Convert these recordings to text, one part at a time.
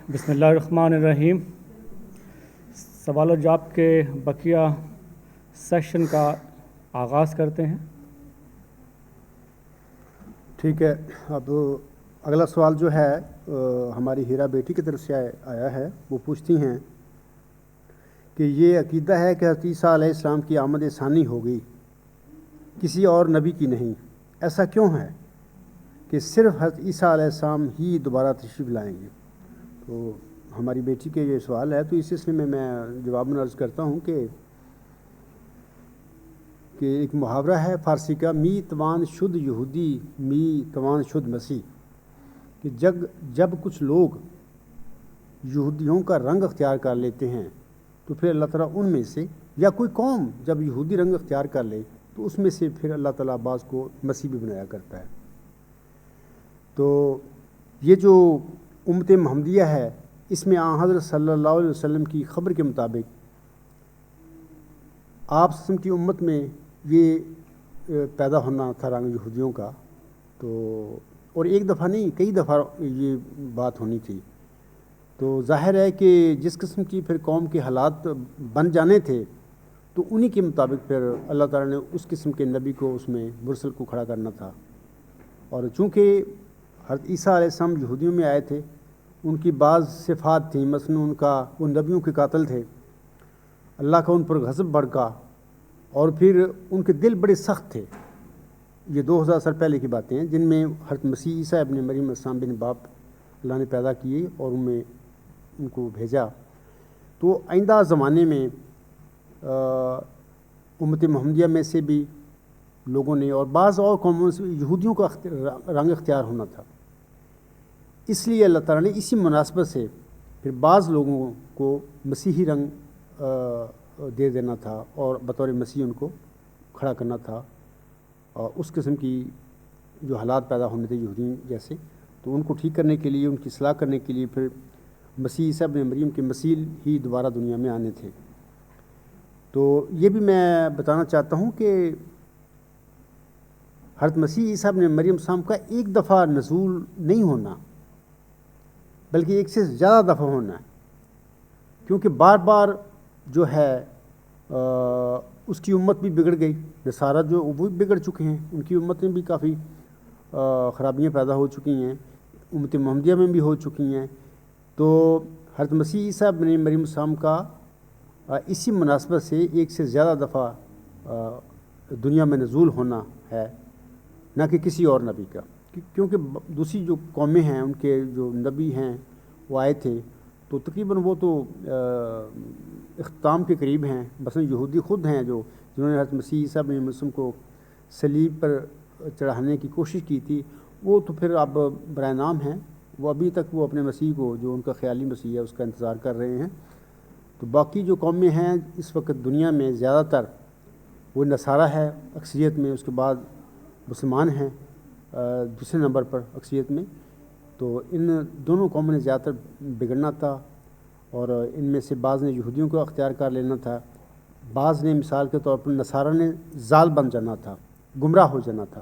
بسم اللہ الرحمن الرحیم۔ سوال و جواب کے بقیہ سیشن کا آغاز کرتے ہیں۔ ٹھیک ہے، اب اگلا سوال جو ہے ہماری ہیرا بیٹی کی طرف سے آیا ہے۔ وہ پوچھتی ہیں کہ یہ عقیدہ ہے کہ حضرت عیسیٰ علیہ السلام کی آمد ثانی ہوگی، کسی اور نبی کی نہیں۔ ایسا کیوں ہے کہ صرف حضرت عیسیٰ علیہ السلام ہی دوبارہ تشریف لائیں گے؟ تو ہماری بیٹی کے یہ سوال ہے، تو اس سلسلے میں جواب میں عرض کرتا ہوں کہ ایک محاورہ ہے فارسی کا، می توان شد یہودی می توان شد مسیح، کہ جب کچھ لوگ یہودیوں کا رنگ اختیار کر لیتے ہیں تو پھر اللہ تعالیٰ ان میں سے، یا کوئی قوم جب یہودی رنگ اختیار کر لے تو اس میں سے پھر اللہ تعالیٰ بعض کو مسیح بھی بنایا کرتا ہے۔ تو یہ جو امت محمدیہ ہے، اس میں آن حضرت صلی اللہ علیہ وسلم کی خبر کے مطابق آپ کی امت میں یہ پیدا ہونا تھا رنگ یہودیوں کا، تو اور ایک دفعہ نہیں کئی دفعہ یہ بات ہونی تھی۔ تو ظاہر ہے کہ جس قسم کی پھر قوم کے حالات بن جانے تھے تو انہی کے مطابق پھر اللہ تعالیٰ نے اس قسم کے نبی کو اس میں مرسل کو کھڑا کرنا تھا۔ اور چونکہ حضرت عیسیٰ علیہ السلام یہودیوں میں آئے تھے، ان کی بعض صفات تھیں، مثلا وہ نبیوں کے قاتل تھے، اللہ کا ان پر غضب بھڑکا، اور پھر ان کے دل بڑے سخت تھے۔ یہ 2000 سال پہلے کی باتیں ہیں جن میں حضرت مسیح عیسیٰ ابن مریم علیہ السلام بن باپ اللہ نے پیدا کیے اور ان کو بھیجا۔ تو آئندہ زمانے میں امت محمدیہ میں سے بھی لوگوں نے اور بعض اور قوموں سے یہودیوں کا رنگ اختیار ہونا تھا، اس لیے اللہ تعالیٰ نے اسی مناسبت سے پھر بعض لوگوں کو مسیحی رنگ دے دینا تھا اور بطور مسیح ان کو کھڑا کرنا تھا، اور اس قسم کی جو حالات پیدا ہونے تھے یہودیوں جیسے، تو ان کو ٹھیک کرنے کے لیے، ان کی اصلاح کرنے کے لیے پھر مسیح عیسیٰ ابن مریم کے مسیح ہی دوبارہ دنیا میں آنے تھے۔ تو یہ بھی میں بتانا چاہتا ہوں کہ حضرت مسیح عیسیٰ ابن مریم السلام کا ایک دفعہ نزول نہیں ہونا، بلکہ ایک سے زیادہ دفعہ ہونا ہے، کیونکہ بار بار جو ہے اس کی امت بھی بگڑ گئی، نصارہ جو وہ بگڑ چکے ہیں، ان کی امتیں بھی کافی خرابیاں پیدا ہو چکی ہیں، امت محمدیہ میں بھی ہو چکی ہیں۔ تو حضرت مسیح عیسیٰ ابن مریم السلام کا اسی مناسبت سے ایک سے زیادہ دفعہ دنیا میں نزول ہونا ہے، نہ کہ کسی اور نبی کا، کیونکہ دوسری جو قومیں ہیں ان کے جو نبی ہیں وہ آئے تھے تو تقریباً وہ تو اختتام کے قریب ہیں۔ مثلا یہودی خود ہیں جنہوں نے حضرت مسیح عیسیٰ ابن مریم کو صلیب پر چڑھانے کی کوشش کی تھی، وہ تو پھر اب برائے نام ہیں، وہ ابھی تک وہ اپنے مسیح کو جو ان کا خیالی مسیح ہے اس کا انتظار کر رہے ہیں۔ تو باقی جو قومیں ہیں اس وقت دنیا میں زیادہ تر وہ نصارہ ہے اکثریت میں، اس کے بعد مسلمان ہیں دوسرے نمبر پر اکثریت میں۔ تو ان دونوں قوموں نے زیادہ تر بگڑنا تھا، اور ان میں سے بعض نے یہودیوں کو اختیار کر لینا تھا، بعض نے مثال کے طور پر نصارہ نے ضال بن جانا تھا، گمراہ ہو جانا تھا۔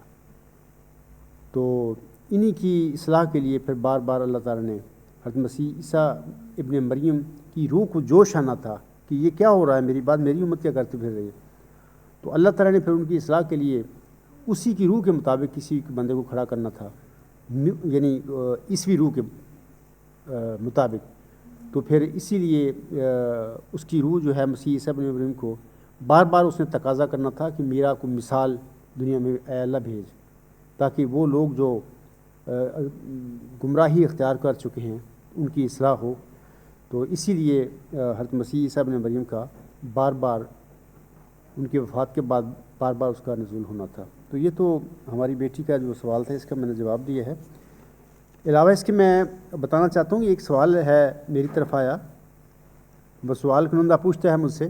تو انہی کی اصلاح کے لیے پھر بار بار اللہ تعالیٰ نے حضرت مسیح عیسیٰ ابن مریم کی روح کو جوش آنا تھا کہ یہ کیا ہو رہا ہے، میری امت کیا کرتی پھر رہی ہے۔ تو اللہ تعالیٰ نے پھر ان کی اصلاح کے لیے اسی کی روح کے مطابق کسی بندے کو کھڑا کرنا تھا، یعنی عیسوی روح کے مطابق۔ تو پھر اسی لیے اس کی روح جو ہے مسیح عیسیٰ ابن مریم کو بار بار اس نے تقاضا کرنا تھا کہ میرا کو مثال دنیا میں اے اللہ بھیج، تاکہ وہ لوگ جو گمراہی اختیار کر چکے ہیں ان کی اصلاح ہو۔ تو اسی لیے حضرت مسیح عیسیٰ ابن مریم کا بار بار ان کی وفات کے بعد بار بار اس کا نزول ہونا تھا۔ تو یہ تو ہماری بیٹی کا جو سوال تھا اس کا میں نے جواب دیا ہے۔ علاوہ اس کے میں بتانا چاہتا ہوں کہ ایک سوال ہے میری طرف آیا، وہ سوال کنندہ پوچھتا ہے مجھ سے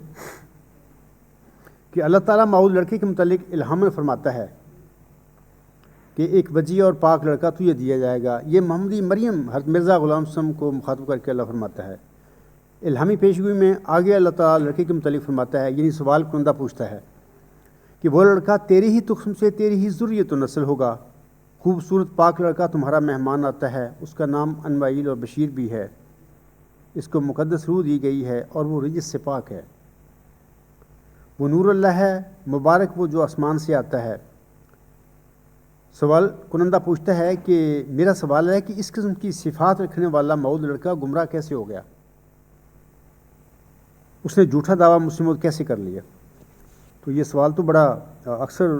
کہ اللہ تعالیٰ ماؤد لڑکے کے متعلق الہام فرماتا ہے کہ ایک وجیح اور پاک لڑکا تجھے دیا جائے گا۔ یہ محمدی مریم حضرت مرزا غلام حسن کو مخاطب کر کے اللہ فرماتا ہے۔ الہامی پیشگوئی میں آگے اللہ تعالیٰ لڑکے کے متعلق فرماتا ہے، یعنی سوال کنندہ پوچھتا ہے کہ وہ لڑکا تیری ہی تخم سے تیری ہی ذریت و نسل ہوگا، خوبصورت پاک لڑکا تمہارا مہمان آتا ہے، اس کا نام انوائیل اور بشیر بھی ہے۔ اس کو مقدس روح دی گئی ہے اور وہ رجس سے پاک ہے۔ وہ نور اللہ ہے، مبارک وہ جو آسمان سے آتا ہے۔ سوال کنندہ پوچھتا ہے کہ میرا سوال ہے کہ اس قسم کی صفات رکھنے والا مود لڑکا گمراہ کیسے ہو گیا؟ اس نے جھوٹا دعویٰ مسلم موعود کیسے کر لیا؟ تو یہ سوال تو بڑا اکثر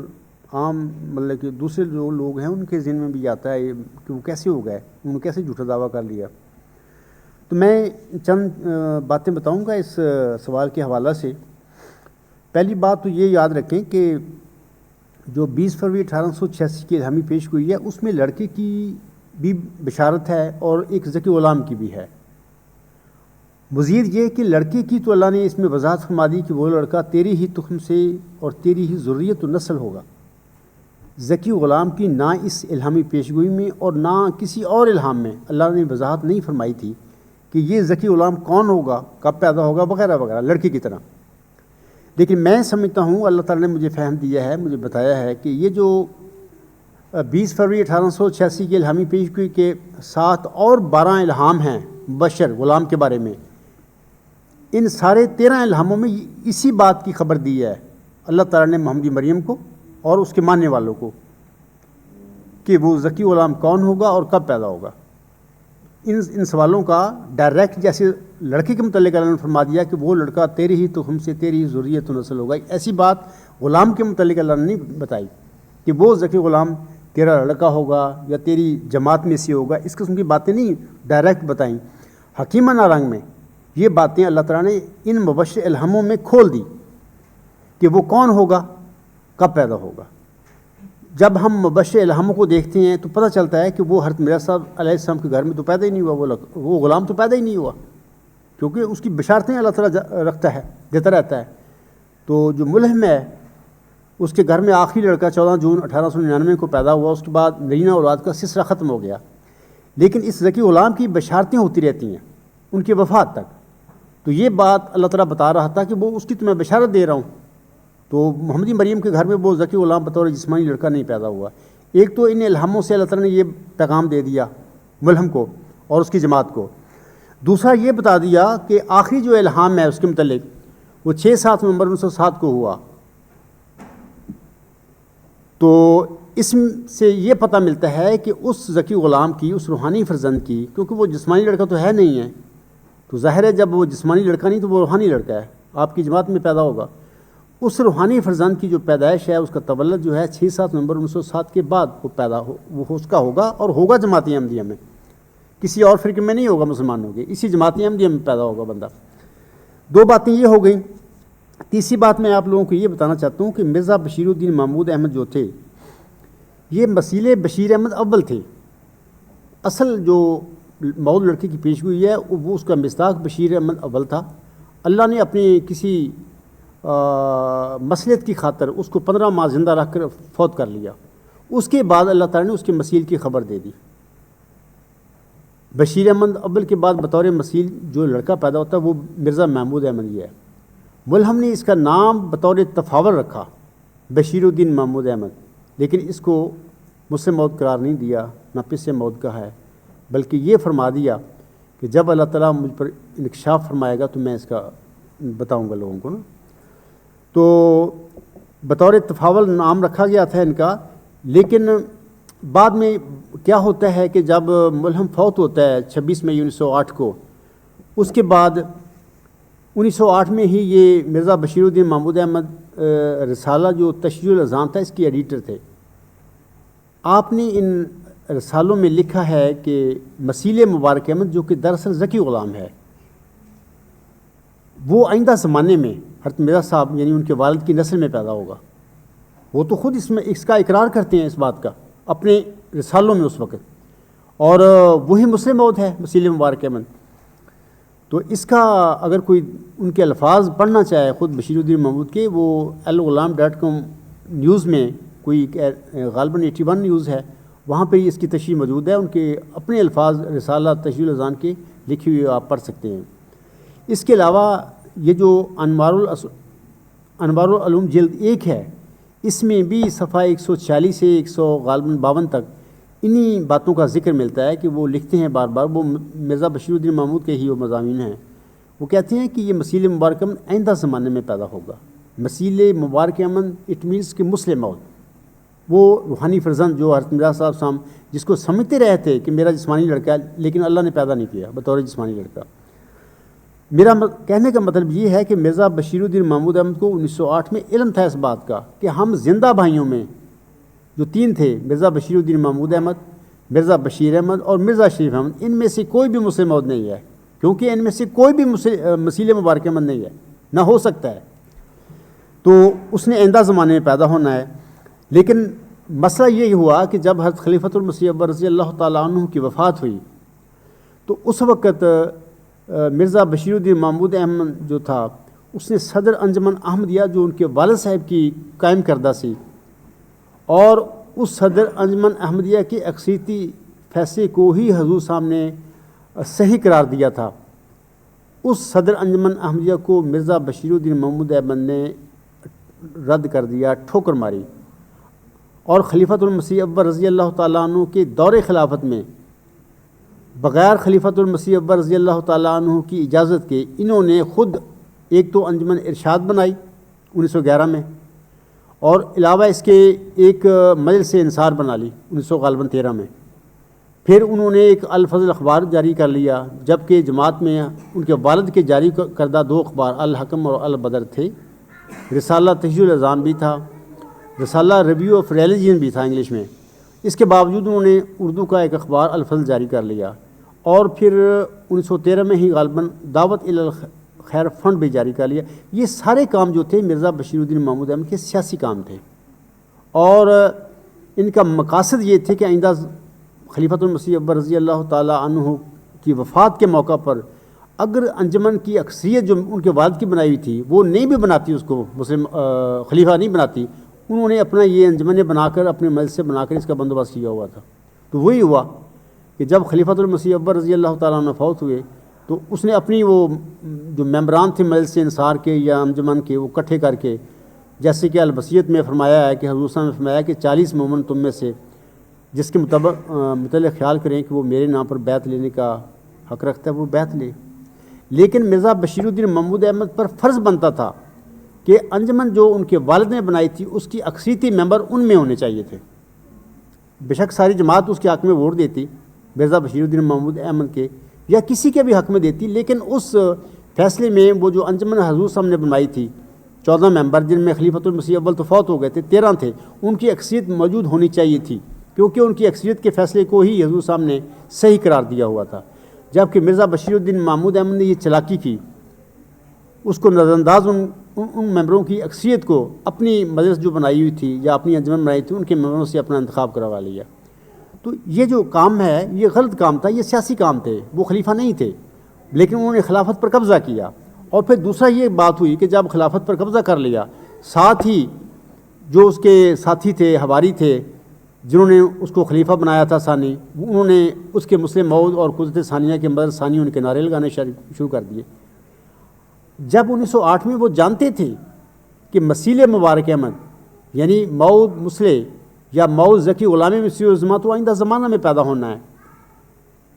عام مطلب کہ دوسرے جو لوگ ہیں ان کے ذہن میں بھی آتا ہے کہ وہ کیسے ہو گئے، انہوں نے کیسے جھوٹا دعویٰ کر لیا۔ تو میں چند باتیں بتاؤں گا اس سوال کے حوالہ سے۔ پہلی بات تو یہ یاد رکھیں کہ جو 20 فروری 1886 کی الہامی پیش گوئی ہے اس میں لڑکے کی بھی بشارت ہے اور ایک ذکی غلام کی بھی ہے۔ مزید یہ کہ لڑکے کی تو اللہ نے اس میں وضاحت فرما دی کہ وہ لڑکا تیری ہی تخم سے اور تیری ہی ذریت و نسل ہوگا۔ ذکی غلام کی نہ اس الہامی پیشگوئی میں اور نہ کسی اور الہام میں اللہ نے وضاحت نہیں فرمائی تھی کہ یہ ذکی غلام کون ہوگا، کب پیدا ہوگا، وغیرہ وغیرہ لڑکے کی طرح۔ لیکن میں سمجھتا ہوں اللہ تعالیٰ نے مجھے فہم دیا ہے، مجھے بتایا ہے کہ یہ جو 20 فروری 1886 کی الہامی پیشگوئی کے ساتھ اور 12 الہام ہیں بشر غلام کے بارے میں، ان سارے 13 الہاموں میں اسی بات کی خبر دی ہے اللہ تعالیٰ نے محمدی مریم کو اور اس کے ماننے والوں کو کہ وہ ذکی غلام کون ہوگا اور کب پیدا ہوگا۔ ان سوالوں کا ڈائریکٹ جیسے لڑکے کے متعلق اللہ نے فرما دیا کہ وہ لڑکا تیری ہی تخم سے تیری ہی ذریت و نسل ہوگا، ایسی بات غلام کے متعلق اللہ نے نہیں بتائی کہ وہ ذکی غلام تیرا لڑکا ہوگا یا تیری جماعت میں سے ہوگا۔ اس قسم کی باتیں نہیں ڈائریکٹ بتائیں۔ حکیمانہ رنگ میں یہ باتیں اللہ تعالیٰ نے ان مبشر الہاموں میں کھول دی کہ وہ کون ہوگا، کب پیدا ہوگا۔ جب ہم مبشر الہاموں کو دیکھتے ہیں تو پتہ چلتا ہے کہ وہ حضرت مرزا صاحب علیہ السلام کے گھر میں تو پیدا ہی نہیں ہوا، وہ غلام تو پیدا ہی نہیں ہوا، کیونکہ اس کی بشارتیں اللہ تعالیٰ رکھتا ہے، دیتا رہتا ہے۔ تو جو ملہم ہے اس کے گھر میں آخری لڑکا 14 جون 1899 کو پیدا ہوا، اس کے بعد نرینہ اولاد کا سلسلہ ختم ہو گیا، لیکن اس ذکی غلام کی بشارتیں ہوتی رہتی ہیں ان کی وفات تک۔ تو یہ بات اللہ تعالیٰ بتا رہا تھا کہ وہ اس کی تو میں بشارت دے رہا ہوں۔ تو محمدی مریم کے گھر میں وہ ذکی غلام بطور جسمانی لڑکا نہیں پیدا ہوا۔ ایک تو ان الہاموں سے اللہ تعالیٰ نے یہ پیغام دے دیا ملہم کو اور اس کی جماعت کو۔ دوسرا یہ بتا دیا کہ آخری جو الہام ہے اس کے متعلق وہ 6-7 نومبر 1907 کو ہوا۔ تو اس سے یہ پتہ ملتا ہے کہ اس ذکی غلام کی، اس روحانی فرزند کی، کیونکہ وہ جسمانی لڑکا تو ہے نہیں ہے، تو ظاہر ہے جب وہ جسمانی لڑکا نہیں تو وہ روحانی لڑکا ہے، آپ کی جماعت میں پیدا ہوگا۔ اس روحانی فرزند کی جو پیدائش ہے، اس کا تولد جو ہے 6-7 نومبر 1907 کے بعد وہ اس کا ہوگا، اور ہوگا جماعت احمدیہ میں، کسی اور فرقے میں نہیں ہوگا مسلمانوں کے، اسی جماعت احمدیہ میں پیدا ہوگا بندہ۔ 2 باتیں یہ ہو گئیں۔ تیسری بات میں آپ لوگوں کو یہ بتانا چاہتا ہوں کہ مرزا بشیر الدین محمود احمد جو تھے یہ مسیل بشیر احمد اول تھے۔ اصل جو مود لڑکے کی پیشگوئی ہے وہ اس کا مصداق بشیر احمد اول تھا۔ اللہ نے اپنی کسی مصلحت کی خاطر اس کو 15 ماہ زندہ رکھ کر فوت کر لیا۔ اس کے بعد اللہ تعالیٰ نے اس کے مسیل کی خبر دے دی۔ بشیر احمد اول کے بعد بطور مسیل جو لڑکا پیدا ہوتا ہے وہ مرزا محمود احمد ہی ہے۔ ملہم نے اس کا نام بطور تفاور رکھا بشیر الدین محمود احمد، لیکن اس کو مسلم موت قرار نہیں دیا، نہ پس موت کا ہے، بلکہ یہ فرما دیا کہ جب اللہ تعالیٰ مجھ پر انکشاف فرمائے گا تو میں اس کا بتاؤں گا لوگوں کو نا۔ تو بطور تفاول نام رکھا گیا تھا ان کا، لیکن بعد میں کیا ہوتا ہے کہ جب ملہم فوت ہوتا ہے 26 مئی 1908 کو، اس کے بعد 1908 میں ہی یہ مرزا بشیر الدین محمود احمد رسالہ جو تشریح الاذان تھا اس کی ایڈیٹر تھے۔ آپ نے ان رسالوں میں لکھا ہے کہ مسیل مبارک احمد جو کہ دراصل ذکی غلام ہے، وہ آئندہ زمانے میں حضرت مرزا صاحب یعنی ان کے والد کی نسل میں پیدا ہوگا۔ وہ تو خود اس کا اقرار کرتے ہیں اس بات کا اپنے رسالوں میں اس وقت، اور وہی مسلم موعود ہے مسیل مبارک احمد۔ تو اس کا اگر کوئی ان کے الفاظ پڑھنا چاہے خود بشیر الدین محمود کے، وہ الغلام.com نیوز میں کوئی غالباً 81 نیوز ہے، وہاں پہ اس کی تشریح موجود ہے، ان کے اپنے الفاظ رسالہ تشریح الاذان کے لکھی ہوئی آپ پڑھ سکتے ہیں۔ اس کے علاوہ یہ جو انوار العلوم جلد 1 ہے، اس میں بھی صفحہ 146 سے 152 تک انہی باتوں کا ذکر ملتا ہے کہ وہ لکھتے ہیں بار بار، وہ مرزا بشیر الدین محمود کے ہی وہ مضامین ہیں. وہ کہتے ہیں کہ یہ مسیل مبارک امن آئندہ زمانے میں پیدا ہوگا. مسیل مبارک امن اٹ مینس کہ مسلم موت، وہ روحانی فرزند جو حضرت مرزا صاحب صاحب جس کو سمجھتے رہے تھے کہ میرا جسمانی لڑکا ہے، لیکن اللہ نے پیدا نہیں کیا بطور جسمانی لڑکا. میرا کہنے کا مطلب یہ ہے کہ مرزا بشیر الدین محمود احمد کو 1908 میں علم تھا اس بات کا کہ ہم زندہ بھائیوں میں جو 3 تھے، مرزا بشیر الدین محمود احمد، مرزا بشیر احمد اور مرزا شریف احمد، ان میں سے کوئی بھی مسلم موعود نہیں ہے، کیونکہ ان میں سے کوئی بھی مسیل مبارک احمد نہیں ہے، نہ ہو سکتا ہے. تو اس نے آئندہ زمانے میں پیدا ہونا ہے. لیکن مسئلہ یہ ہوا کہ جب حضرت خلیفۃ المسیح اکبر رضی اللہ تعالیٰ عنہ کی وفات ہوئی تو اس وقت مرزا بشیر الدین محمود احمد جو تھا اس نے صدر انجمن احمدیہ جو ان کے والد صاحب کی قائم کردہ سی، اور اس صدر انجمن احمدیہ کے اکثریتی فیصلے کو ہی حضور صاحب نے صحیح قرار دیا تھا. اس صدر انجمن احمدیہ کو مرزا بشیر الدین محمود احمد نے رد کر دیا، ٹھوکر ماری، اور خلیفۃ المسیح اکبر رضی اللہ تعالیٰ عنہ کے دور خلافت میں بغیر خلیفۃ المسیح اکبر رضی اللہ تعالیٰ عنہ کی اجازت کے انہوں نے خود ایک تو انجمن ارشاد بنائی 1911 میں، اور علاوہ اس کے ایک مجلس انصار بنا لی 1913 میں. پھر انہوں نے ایک الفضل اخبار جاری کر لیا، جبکہ جماعت میں ان کے والد کے جاری کردہ 2 اخبار الحکم اور البدر تھے. رسالہ تحجیہ العظام بھی تھا، رسالہ ریویو آف ریلیجن بھی تھا انگلش میں. اس کے باوجود انہوں نے اردو کا ایک اخبار الفضل جاری کر لیا، اور پھر 1913 میں ہی غالباً دعوت خیر فنڈ بھی جاری کر لیا. یہ سارے کام جو تھے مرزا بشیر الدین محمود احمد کے سیاسی کام تھے، اور ان کا مقاصد یہ تھے کہ آئندہ خلیفۃ المسیح اکبر رضی اللہ تعالیٰ عنہ کی وفات کے موقع پر اگر انجمن کی اکثریت جو ان کے والد کی بنائی ہوئی تھی وہ نہیں بھی بناتی، اس کو مسلم خلیفہ نہیں بناتی، انہوں نے اپنا یہ انجمن بنا کر اپنے مجلس سے بنا کر اس کا بندوبست کیا ہوا تھا. تو وہی ہوا کہ جب خلیفۃ المسیح اکبر رضی اللہ تعالیٰ عنہ فوت ہوئے تو اس نے اپنی وہ جو ممبران تھے مجلس انصار کے یا انجمن کے وہ اکٹھے کر کے، جیسے کہ الوصیت میں فرمایا ہے کہ حضور صاحب نے فرمایا کہ 40 مومن تم میں سے جس کے متعلق خیال کریں کہ وہ میرے نام پر بیعت لینے کا حق رکھتا ہے وہ بیعت لے. لیکن مرزا بشیر الدین محمود احمد پر فرض بنتا تھا کہ انجمن جو ان کے والد نے بنائی تھی اس کی اکثریتی ممبر ان میں ہونے چاہیے تھے. بے شک ساری جماعت اس کے حق میں ووٹ دیتی، مرزا بشیر الدین محمود احمد کے یا کسی کے بھی حق میں دیتی، لیکن اس فیصلے میں وہ جو انجمن حضور صاحب نے بنائی تھی 14 ممبر، جن میں خلیفۃ المسیح اول تو فوت ہو گئے تھے، 13 تھے، ان کی اکثریت موجود ہونی چاہیے تھی، کیونکہ ان کی اکثریت کے فیصلے کو ہی حضور صاحب نے صحیح قرار دیا ہوا تھا. جبکہ مرزا بشیر الدین محمود احمد نے یہ چلاکی کی، اس کو نظر انداز ان ممبروں کی اکثریت کو اپنی مجلس جو بنائی ہوئی تھی یا اپنی انجمن بنائی تھی ان کے ممبروں سے اپنا انتخاب کروا لیا. تو یہ جو کام ہے یہ غلط کام تھا، یہ سیاسی کام تھے، وہ خلیفہ نہیں تھے، لیکن انہوں نے خلافت پر قبضہ کیا. اور پھر دوسرا یہ بات ہوئی کہ جب خلافت پر قبضہ کر لیا، ساتھ ہی جو اس کے ساتھی تھے، حواری تھے، جنہوں نے اس کو خلیفہ بنایا تھا ثانی، انہوں نے اس کے مسلم موعود اور قدرت ثانیہ کے مدد ثانی ان کے نعرے لگانے شروع کر دیے. جب 1908 میں وہ جانتے تھے کہ مسیل مبارک احمد یعنی موعود مسلح یا موعود ذکی غلامی مسیح الزما تو آئندہ زمانہ میں پیدا ہونا ہے،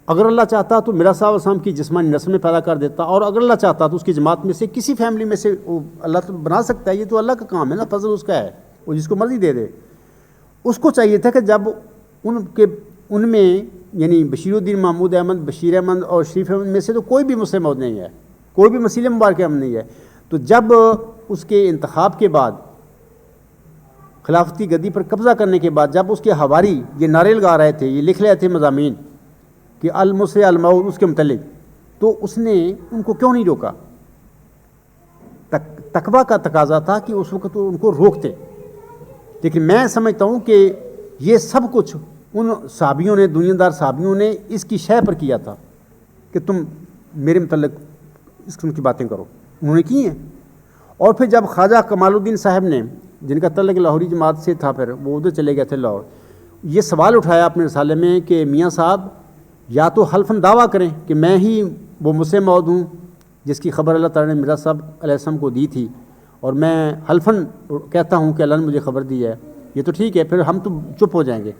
اگر اللہ چاہتا تو میرا صاحب السلام کی جسمانی نسل میں پیدا کر دیتا، اور اگر اللہ چاہتا تو اس کی جماعت میں سے کسی فیملی میں سے اللہ تو بنا سکتا ہے، یہ تو اللہ کا کام ہے نا، فضل اس کا ہے، وہ جس کو مرضی دے دے. اس کو چاہیے تھا کہ جب ان میں یعنی بشیر الدین محمود احمد، بشیر احمد اور شریف احمد میں سے تو کوئی بھی مسلم موعود نہیں ہے، کوئی بھی مسیل مبارک احمد نہیں ہے. تو جب اس کے انتخاب کے بعد، خلافتی گدی پر قبضہ کرنے کے بعد، جب اس کے حواری یہ نعرے لگا رہے تھے، یہ لکھ رہے تھے مضامین کہ المسلح الموعود اس کے متعلق، تو اس نے ان کو کیوں نہیں روکا؟ تقویٰ کا تقاضا تھا کہ اس وقت ان کو روکتے. لیکن میں سمجھتا ہوں کہ یہ سب کچھ ان صحابیوں نے، دنیا دار صحابیوں نے اس کی شے پر کیا تھا کہ تم میرے متعلق اس قسم کی باتیں کرو، انہوں نے کی ہیں. اور پھر جب خواجہ کمال الدین صاحب نے، جن کا تعلق لاہوری جماعت سے تھا، پھر وہ ادھر چلے گئے تھے لاہور، یہ سوال اٹھایا اپنے رسالے میں کہ میاں صاحب یا تو حلفاً دعویٰ کریں کہ میں ہی وہ مسلم موعود ہوں جس کی خبر اللہ تعالیٰ نے مرزا صاحب علیہ السلام کو دی تھی، اور میں حلفاً کہتا ہوں کہ اللہ نے مجھے خبر دی ہے، یہ تو ٹھیک ہے، پھر ہم تو چپ ہو جائیں گے.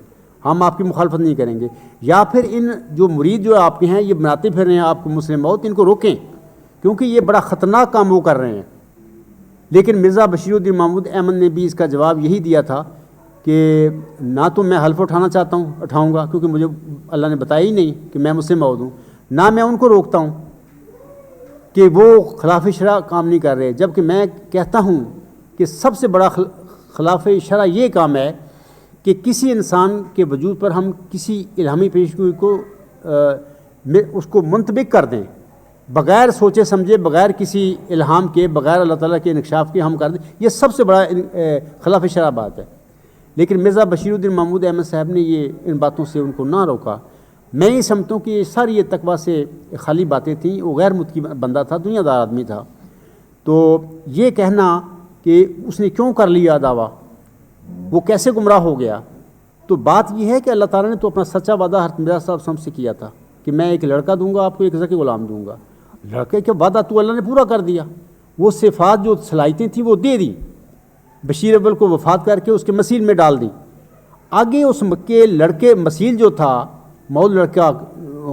ہم آپ کی مخالفت نہیں کریں گے، یا پھر ان جو مرید جو آپ کے ہیں یہ بناتے پھر رہے ہیں آپ کو مسلم موت، ان کو روکیں، کیونکہ یہ بڑا خطرناک کام وہ کر رہے ہیں۔ لیکن مرزا بشیر الدین محمود احمد نے بھی اس کا جواب یہی دیا تھا کہ نہ تو میں حلف اٹھاؤں گا کیونکہ مجھے اللہ نے بتایا ہی نہیں کہ میں مسلم موعود ہوں، نہ میں ان کو روکتا ہوں کہ وہ خلاف شرع کام نہیں کر رہے، جبکہ میں کہتا ہوں کہ سب سے بڑا خلاف شرع یہ کام ہے کہ کسی انسان کے وجود پر ہم کسی الہامی پیشگوئی کو اس کو منطبق کر دیں، بغیر سوچے سمجھے، بغیر کسی الہام کے، بغیر اللہ تعالیٰ کے انکشاف کے ہم کر دیں، یہ سب سے بڑا خلاف شرع بات ہے۔ لیکن مرزا بشیر الدین محمود احمد صاحب نے یہ ان باتوں سے ان کو نہ روکا۔ میں یہ سمجھتا ہوں کہ یہ ساری یہ تقویٰ سے خالی باتیں تھیں، وہ غیر متقی بندہ تھا، دنیا دار آدمی تھا۔ تو یہ کہنا کہ اس نے کیوں کر لیا دعویٰ، وہ کیسے گمراہ ہو گیا، تو بات یہ ہے کہ اللہ تعالیٰ نے تو اپنا سچا وعدہ حضرت مرزا صاحب سم سے کیا تھا کہ میں ایک لڑکا دوں گا آپ کو، ایک ذکی غلام دوں گا۔ لڑکے کا وعدہ تو اللہ نے پورا کر دیا، وہ صفات جو صلاحیتیں تھیں وہ دے دیں، بشیر اول کو وفات کر کے اس کے مسیل میں ڈال دیں۔ آگے اس کے لڑکے مسیل جو تھا مول لڑکا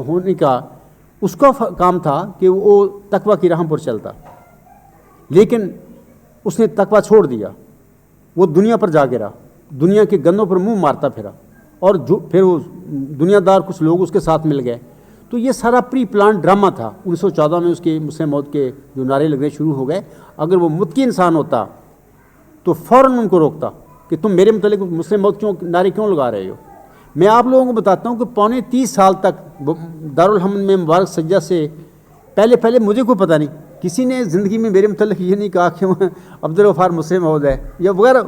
ہونے کا، اس کا کام تھا کہ وہ تقویٰ کی راہ پر چلتا، لیکن اس نے تقویٰ چھوڑ دیا، وہ دنیا پر جا گرا، دنیا کے گندوں پر منہ مارتا پھرا، اور پھر وہ دنیا دار کچھ لوگ اس کے ساتھ مل گئے۔ تو یہ سارا پری پلان ڈرامہ تھا۔ 1914 میں اس کے مسلم موت کے جو نعرے لگنے شروع ہو گئے، اگر وہ متقی انسان ہوتا تو فوراً ان کو روکتا کہ تم میرے متعلق مسلم موت نعرے کیوں لگا رہے ہو۔ میں آپ لوگوں کو بتاتا ہوں کہ پونے 30 سال تک دارالحمد میں مبارک سجدہ سے پہلے مجھے کوئی پتہ نہیں، کسی نے زندگی میں میرے متعلق یہ نہیں کہا کہ عبدالغفار مسلم موعود ہے یا وغیرہ،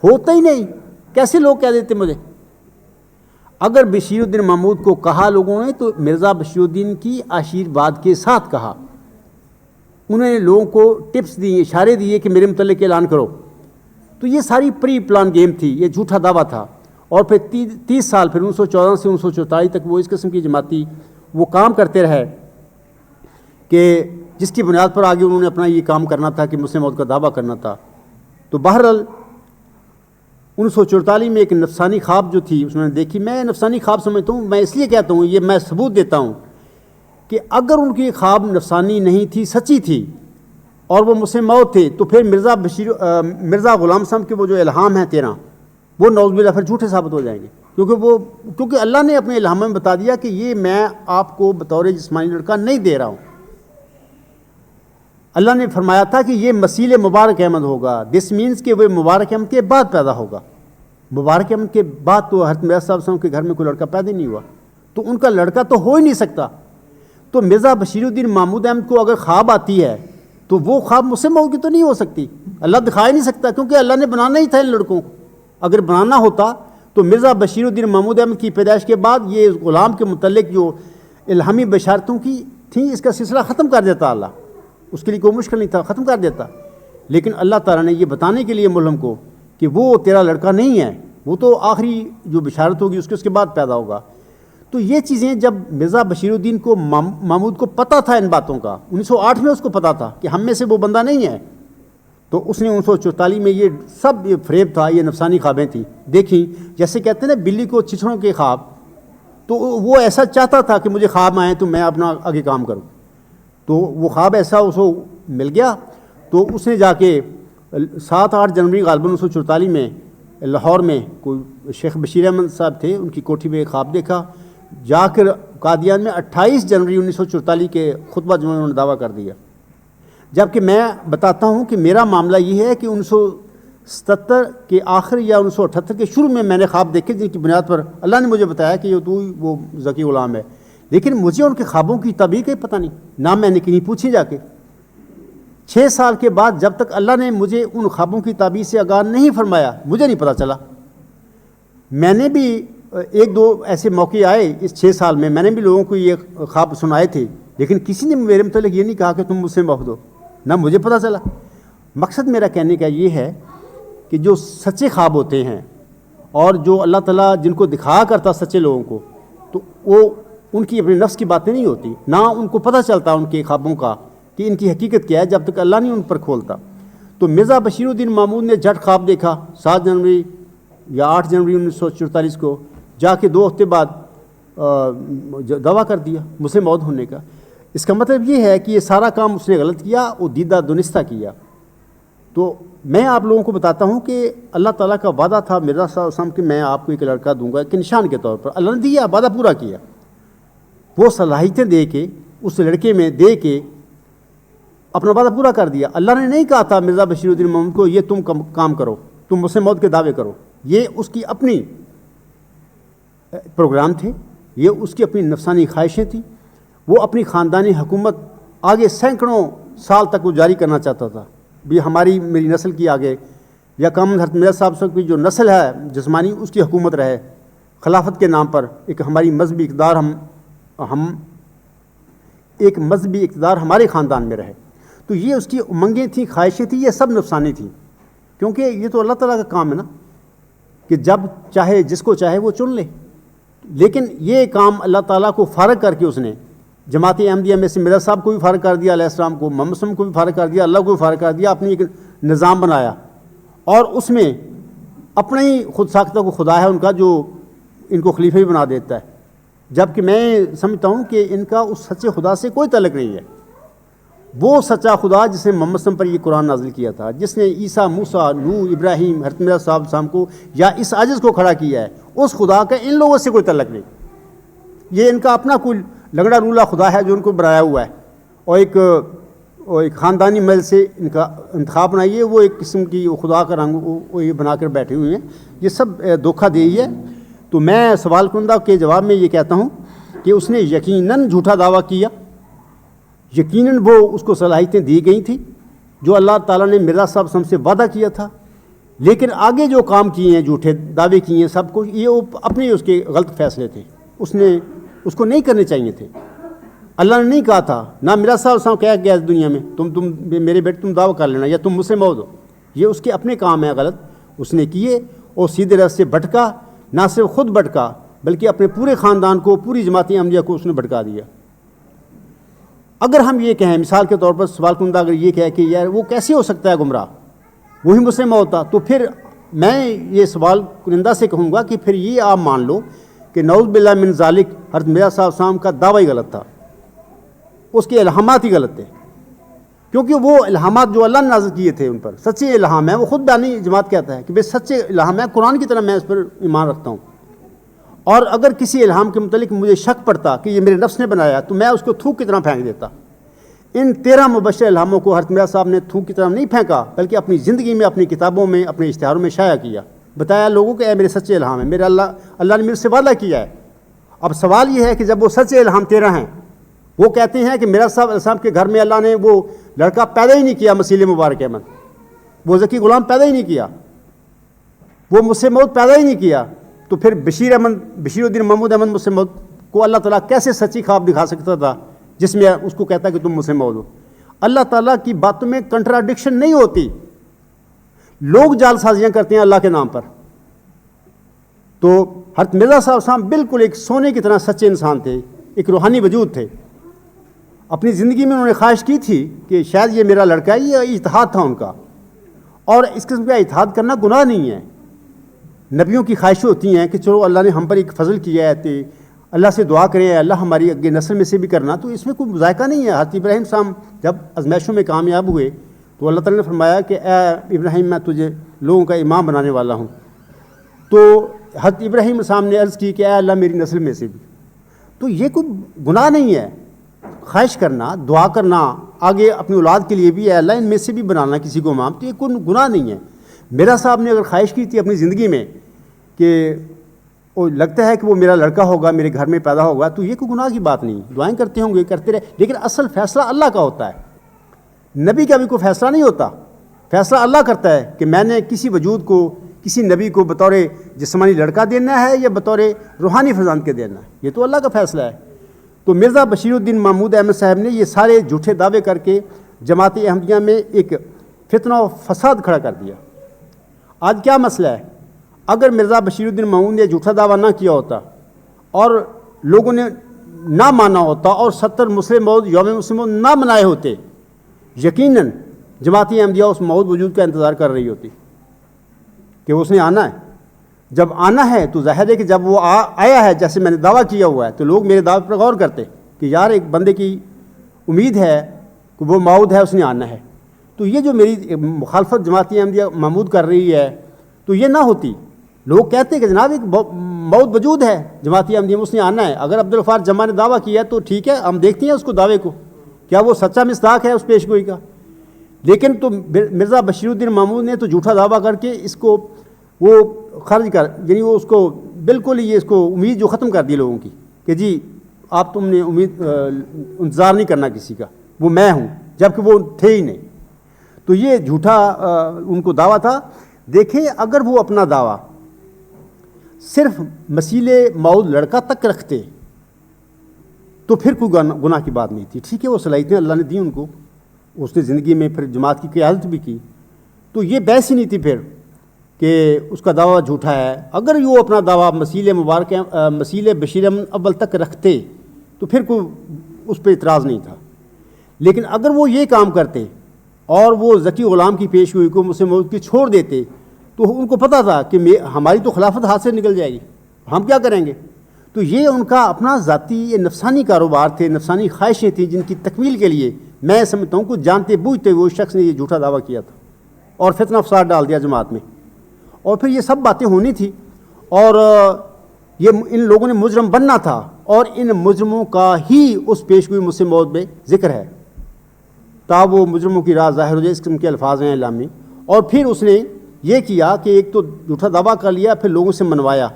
ہوتا ہی نہیں، کیسے لوگ کہہ دیتے مجھے۔ اگر بشیر الدین محمود کو کہا لوگوں نے تو مرزا بشیر الدین کی آشیرواد کے ساتھ کہا، انہوں نے لوگوں کو ٹپس دی، اشارے دیے کہ میرے متعلق اعلان کرو۔ تو یہ ساری پری پلان گیم تھی، یہ جھوٹا دعویٰ تھا۔ اور پھر 30 سال، پھر 1914 سے 1944 تک وہ اس قسم کی جماعتی وہ کام کرتے رہے کہ جس کی بنیاد پر آگے انہوں نے اپنا یہ کام کرنا تھا کہ مسلم موت کا دعویٰ کرنا تھا۔ تو بہرحال 1944 میں ایک نفسانی خواب جو تھی اس نے دیکھی، میں نفسانی خواب سمجھتا ہوں، میں اس لیے کہتا ہوں، یہ میں ثبوت دیتا ہوں کہ اگر ان کی خواب نفسانی نہیں تھی، سچی تھی اور وہ مسلم موعود تھے، تو پھر مرزا غلام صاحب کے وہ جو الہام ہیں 13 وہ نعوذ باللہ پھر جھوٹے ثابت ہو جائیں گے، کیونکہ اللہ نے اپنے الہام میں بتا دیا کہ یہ میں آپ کو بطور جسمانی لڑکا نہیں دے رہا ہوں۔ اللہ نے فرمایا تھا کہ یہ مسیل مبارک احمد ہوگا، دس مینس کہ وہ مبارک احمد کے بعد پیدا ہوگا۔ مبارک احمد کے بعد تو حضرت مرزا صاحب صاحب کے گھر میں کوئی لڑکا پیدا نہیں ہوا، تو ان کا لڑکا تو ہو ہی نہیں سکتا۔ تو مرزا بشیر الدین محمود احمد کو اگر خواب آتی ہے تو وہ خواب مسلم موعود کی تو نہیں ہو سکتی، اللہ دکھا ہی نہیں سکتا، کیونکہ اللہ نے بنانا ہی تھا ان لڑکوں کو۔ اگر بنانا ہوتا تو مرزا بشیر الدین محمود احمد کی پیدائش کے بعد یہ غلام کے متعلق جو الہامی بشارتوں کی تھیں اس کا سلسلہ ختم کر دیتا، اللہ اس کے لیے کوئی مشکل نہیں تھا، ختم کر دیتا۔ لیکن اللہ تعالیٰ نے یہ بتانے کے لیے ملہم کو کہ وہ تیرا لڑکا نہیں ہے، وہ تو آخری جو بشارت ہوگی اس کے بعد پیدا ہوگا۔ تو یہ چیزیں جب مرزا بشیر الدین کو محمود کو پتہ تھا ان باتوں کا، 1908 میں اس کو پتہ تھا کہ ہم میں سے وہ بندہ نہیں ہے، تو اس نے 1944 میں یہ سب یہ فریب تھا، یہ نفسانی خوابیں تھیں دیکھیں، جیسے کہتے ہیں نا بلی کو چچڑوں کے خواب، تو وہ ایسا چاہتا تھا کہ مجھے خواب آئیں تو میں اپنا آگے کام کروں، تو وہ خواب ایسا اس کو مل گیا۔ تو اس نے جا کے 7-8 جنوری غالباً 1944 میں لاہور میں کوئی شیخ بشیر احمد صاحب تھے، ان کی کوٹھی میں ایک خواب دیکھا، جا کر قادیان میں 28 جنوری 1944 کے خطبہ جمعہ میں انہوں نے دعویٰ کر دیا۔ جبکہ میں بتاتا ہوں کہ میرا معاملہ یہ ہے کہ 1977 کے آخر یا 1978 کے شروع میں نے خواب دیکھے جن کی بنیاد پر اللہ نے مجھے بتایا کہ یہ تو وہ ذکی غلام ہے، لیکن مجھے ان کے خوابوں کی تعبیر کا پتہ نہیں، نہ میں نے کہیں پوچھی جا کے۔ 6 سال کے بعد جب تک اللہ نے مجھے ان خوابوں کی تعبیر سے آگاہ نہیں فرمایا مجھے نہیں پتہ چلا۔ میں نے بھی 1-2 ایسے موقع آئے اس 6 سال میں نے بھی لوگوں کو یہ خواب سنائے تھے، لیکن کسی نے میرے متعلق یہ نہیں کہا کہ تم مجھ سے موعود ہو، نہ مجھے پتہ چلا۔ مقصد میرا کہنے کا یہ ہے کہ جو سچے خواب ہوتے ہیں اور جو اللہ تعالیٰ جن کو دکھایا کرتا سچے لوگوں کو، تو وہ ان کی اپنے نفس کی باتیں نہیں ہوتی، نہ ان کو پتہ چلتا ان کے خوابوں کا کہ ان کی حقیقت کیا ہے جب تک اللہ نہیں ان پر کھولتا۔ تو مرزا بشیر الدین محمود نے جھٹ خواب دیکھا 7 جنوری یا 8 جنوری 1944 کو جا کے 2 ہفتے بعد دعویٰ کر دیا مسلم موعود ہونے کا. اس کا مطلب یہ ہے کہ یہ سارا کام اس نے غلط کیا اور دیدہ دنستہ کیا. تو میں آپ لوگوں کو بتاتا ہوں کہ اللہ تعالیٰ کا وعدہ تھا مرزا صاحب وسلم کہ میں آپ کو ایک لڑکا دوں گا ایک نشان کے طور پر. اللہ نے دیا, وعدہ پورا کیا. وہ صلاحیتیں دے کے اس لڑکے میں دے کے اپنا وعدہ پورا کر دیا. اللہ نے نہیں کہا تھا مرزا بشیر الدین محمود کو یہ تم کام کرو, تم مسلم موعود کے دعوے کرو. یہ اس کی اپنی پروگرام تھے, یہ اس کی اپنی نفسانی خواہشیں تھیں. وہ اپنی خاندانی حکومت آگے سینکڑوں سال تک وہ جاری کرنا چاہتا تھا. بھی میری نسل کی آگے یا کم حضرت مرزا صاحب کی جو نسل ہے جسمانی اس کی حکومت رہے خلافت کے نام پر. ایک ہماری مذہبی اقتدار ایک مذہبی اقتدار ہمارے خاندان میں رہے. تو یہ اس کی امنگیں تھیں, خواہشیں تھیں, یہ سب نفسانی تھیں. کیونکہ یہ تو اللہ تعالیٰ کا کام ہے نا کہ جب چاہے جس کو چاہے وہ چن لے. لیکن یہ کام اللہ تعالیٰ کو فارغ کر کے اس نے جماعت احمدیہ میں سے مرزا صاحب کو بھی فارغ کر دیا علیہ السلام کو, محمد وسلم کو بھی فارغ کر دیا, اللہ کو بھی فارغ کر دیا. اپنی ایک نظام بنایا اور اس میں اپنے ہی خود ساختہ کو خدا ہے ان کا جو ان کو خلیفہ بھی بنا دیتا ہے. جبکہ میں سمجھتا ہوں کہ ان کا اس سچے خدا سے کوئی تعلق نہیں ہے. وہ سچا خدا جس نے محمد وسلم پر یہ قرآن نازل کیا تھا, جس نے عیسیٰ, موسیٰ, نوح, ابراہیم, حضرت مرزا صاحب السلام کو یا اس عاجز کو کھڑا کیا ہے, اس خدا کا ان لوگوں سے کوئی تعلق نہیں. یہ ان کا اپنا کوئی لنگڑا رولا خدا ہے جو ان کو بنایا ہوا ہے اور ایک خاندانی محل سے ان کا انتخاب بنائیے. وہ ایک قسم کی خدا کا رنگ وہ یہ بنا کر بیٹھے ہوئے ہیں. یہ سب دھوکہ دہی ہے. تو میں سوال کنندہ کے جواب میں یہ کہتا ہوں کہ اس نے یقیناً جھوٹا دعویٰ کیا. یقیناً وہ اس کو صلاحیتیں دی گئی تھیں جو اللہ تعالیٰ نے مرزا صاحب وسلم سے وعدہ کیا تھا. لیکن آگے جو کام کیے ہیں, جھوٹے دعوے کیے ہیں سب کچھ, یہ اپنے اس کے غلط فیصلے تھے. اس کو نہیں کرنے چاہیے تھے. اللہ نے نہیں کہا تھا, نہ مرزا صاحب وسلم کہا گیا اس دنیا میں تم میرے بیٹے تم دعویٰ کر لینا یا تم مسلم موعود ہو. یہ اس کے اپنے کام ہیں غلط اس نے کیے اور سیدھے راستے سے بھٹکا. نہ صرف خود بھٹکا بلکہ اپنے پورے خاندان کو, پوری جماعت احمدیہ کو اس نے بھٹکا دیا. اگر ہم یہ کہیں مثال کے طور پر سوال کنندہ اگر یہ کہے کہ یار وہ کیسے ہو سکتا ہے گمراہ, وہی مسلم ہوتا, تو پھر میں یہ سوال کنندہ سے کہوں گا کہ پھر یہ آپ مان لو کہ نعوذ باللہ من ذالک حضرت مرزا صاحب السلام کا دعویٰ ہی غلط تھا, اس کے الہامات ہی غلط تھے. کیونکہ وہ الہامات جو اللہ نے نازل کیے تھے ان پر سچے الہام ہیں. وہ خود بیانی جماعت کہتا ہے کہ بھئی سچے الہام ہے, قرآن کی طرح میں اس پر ایمان رکھتا ہوں. اور اگر کسی الہام کے متعلق مجھے شک پڑتا کہ یہ میرے نفس نے بنایا تو میں اس کو تھوک کی طرح پھینک دیتا. ان 13 مبشر الہاموں کو حضرت مرزا صاحب نے تھوک کی طرح نہیں پھینکا بلکہ اپنی زندگی میں, اپنی کتابوں میں, اپنے اشتہاروں میں شائع کیا. بتایا لوگوں کہ اے میرے سچے الہام ہیں, میرا اللہ نے میرے سے وعدہ کیا ہے. اب سوال یہ ہے کہ جب وہ سچے الہام 13 ہیں, وہ کہتے ہیں کہ مرزا صاحب علیہ السلام کے گھر میں اللہ نے وہ لڑکا پیدا ہی نہیں کیا مسیح مبارک احمد, وہ ذکی غلام پیدا ہی نہیں کیا, وہ مسلم موعود پیدا ہی نہیں کیا, تو پھر بشیر الدین محمود احمد مسلم موعود کو اللہ تعالیٰ کیسے سچی خواب دکھا سکتا تھا جس میں اس کو کہتا کہ تم مسلم موعود ہو؟ اللہ تعالیٰ کی باتوں میں کنٹراڈکشن نہیں ہوتی. لوگ جال سازیاں کرتے ہیں اللہ کے نام پر. تو حضرت مرزا صاحب السلام بالکل ایک سونے کی طرح سچے انسان تھے, ایک روحانی وجود تھے. اپنی زندگی میں انہوں نے خواہش کی تھی کہ شاید یہ میرا لڑکا ہے, یہ اجتہاد تھا ان کا, اور اس قسم کا اجتہاد کرنا گناہ نہیں ہے. نبیوں کی خواہشیں ہوتی ہیں کہ چلو اللہ نے ہم پر ایک فضل کیا ہے, تو اللہ سے دعا کریں اللہ ہماری اگے نسل میں سے بھی کرنا, تو اس میں کوئی مذائقہ نہیں ہے. حضرت ابراہیم صاحب جب آزمائشوں میں کامیاب ہوئے تو اللہ تعالیٰ نے فرمایا کہ اے ابراہیم میں تجھے لوگوں کا امام بنانے والا ہوں. تو حضرت ابراہیم صاحب نے عرض کی کہ اے اللہ میری نسل میں سے بھی. تو یہ کوئی گناہ نہیں ہے خواہش کرنا, دعا کرنا آگے اپنی اولاد کے لیے بھی, اے اللہ ان میں سے بھی بنانا کسی کو امام, تو یہ کوئی گناہ نہیں ہے. میرا صاحب نے اگر خواہش کی تھی اپنی زندگی میں کہ وہ لگتا ہے کہ وہ میرا لڑکا ہوگا, میرے گھر میں پیدا ہوگا, تو یہ کوئی گناہ کی بات نہیں. دعائیں کرتے ہوں گے, کرتے رہے, لیکن اصل فیصلہ اللہ کا ہوتا ہے. نبی کا بھی کوئی فیصلہ نہیں ہوتا. فیصلہ اللہ کرتا ہے کہ میں نے کسی وجود کو, کسی نبی کو بطور جسمانی لڑکا دینا ہے یا بطور روحانی فرزند کے دینا ہے, یہ تو اللہ کا فیصلہ ہے. تو مرزا بشیر الدین محمود احمد صاحب نے یہ سارے جھوٹے دعوے کر کے جماعت احمدیہ میں ایک فتنہ و فساد کھڑا کر دیا. آج کیا مسئلہ ہے؟ اگر مرزا بشیر الدین محمود نے جھوٹا دعویٰ نہ کیا ہوتا اور لوگوں نے نہ مانا ہوتا اور 70 مسلم موعود یوم مسلم موعود نہ منائے ہوتے, یقیناً جماعت احمدیہ اس موعود وجود کا انتظار کر رہی ہوتی کہ اس نے آنا ہے. جب آنا ہے تو ظاہر ہے کہ جب وہ آیا ہے جیسے میں نے دعویٰ کیا ہوا ہے تو لوگ میرے دعوے پر غور کرتے کہ یار ایک بندے کی امید ہے کہ وہ موعود ہے، اس نے آنا ہے. تو یہ جو میری مخالفت جماعت احمدیہ محمود کر رہی ہے تو یہ نہ ہوتی. لوگ کہتے ہیں کہ جناب ایک موعود وجود ہے جماعت احمدیہ میں، اس نے آنا ہے. اگر عبدالغفار جمعہ نے دعویٰ کیا ہے تو ٹھیک ہے، ہم دیکھتے ہیں اس کو دعوے کو کیا وہ سچا مصداق ہے اس پیش گوئی کا. لیکن تو مرزا بشیر الدین محمود نے تو جھوٹا دعویٰ کر کے اس کو وہ خرج کر، یعنی وہ اس کو بالکل ہی اس کو امید جو ختم کر دی لوگوں کی کہ جی آپ تم نے امید انتظار نہیں کرنا کسی کا، وہ میں ہوں، جبکہ وہ تھے ہی نہیں. تو یہ جھوٹا ان کو دعویٰ تھا. دیکھیں اگر وہ اپنا دعویٰ صرف مسیل موعود لڑکا تک رکھتے تو پھر کوئی گناہ کی بات نہیں تھی. ٹھیک ہے، وہ صلاحیتیں اللہ نے دی ان کو، اس نے زندگی میں پھر جماعت کی قیادت بھی کی، تو یہ بحث ہی نہیں تھی پھر کہ اس کا دعویٰ جھوٹا ہے. اگر وہ اپنا دعویٰ مسیل بشیر احمد اول تک رکھتے تو پھر کوئی اس پہ اعتراض نہیں تھا. لیکن اگر وہ یہ کام کرتے اور وہ ذکی غلام کی پیش گوئی کو مسلم موعود کی چھوڑ دیتے تو ان کو پتہ تھا کہ ہماری تو خلافت ہاتھ سے نکل جائے گی، ہم کیا کریں گے. تو یہ ان کا اپنا ذاتی یہ نفسانی کاروبار تھے، نفسانی خواہشیں تھیں جن کی تکمیل کے لیے میں سمجھتا ہوں کہ جانتے بوجھتے ہوئے اس شخص نے یہ جھوٹا دعویٰ کیا تھا اور فتنہ فساد ڈال دیا جماعت میں. اور پھر یہ سب باتیں ہونی تھی اور یہ ان لوگوں نے مجرم بننا تھا اور ان مجرموں کا ہی اس پیش گوئی مسلم موعود میں ذکر ہے تا وہ مجرموں کی راہ ظاہر ہو جائے، اس قسم کے الفاظ ہیں اعلامی. اور پھر اس نے یہ کیا کہ ایک تو جھوٹا دعویٰ کر لیا، پھر لوگوں سے منوایا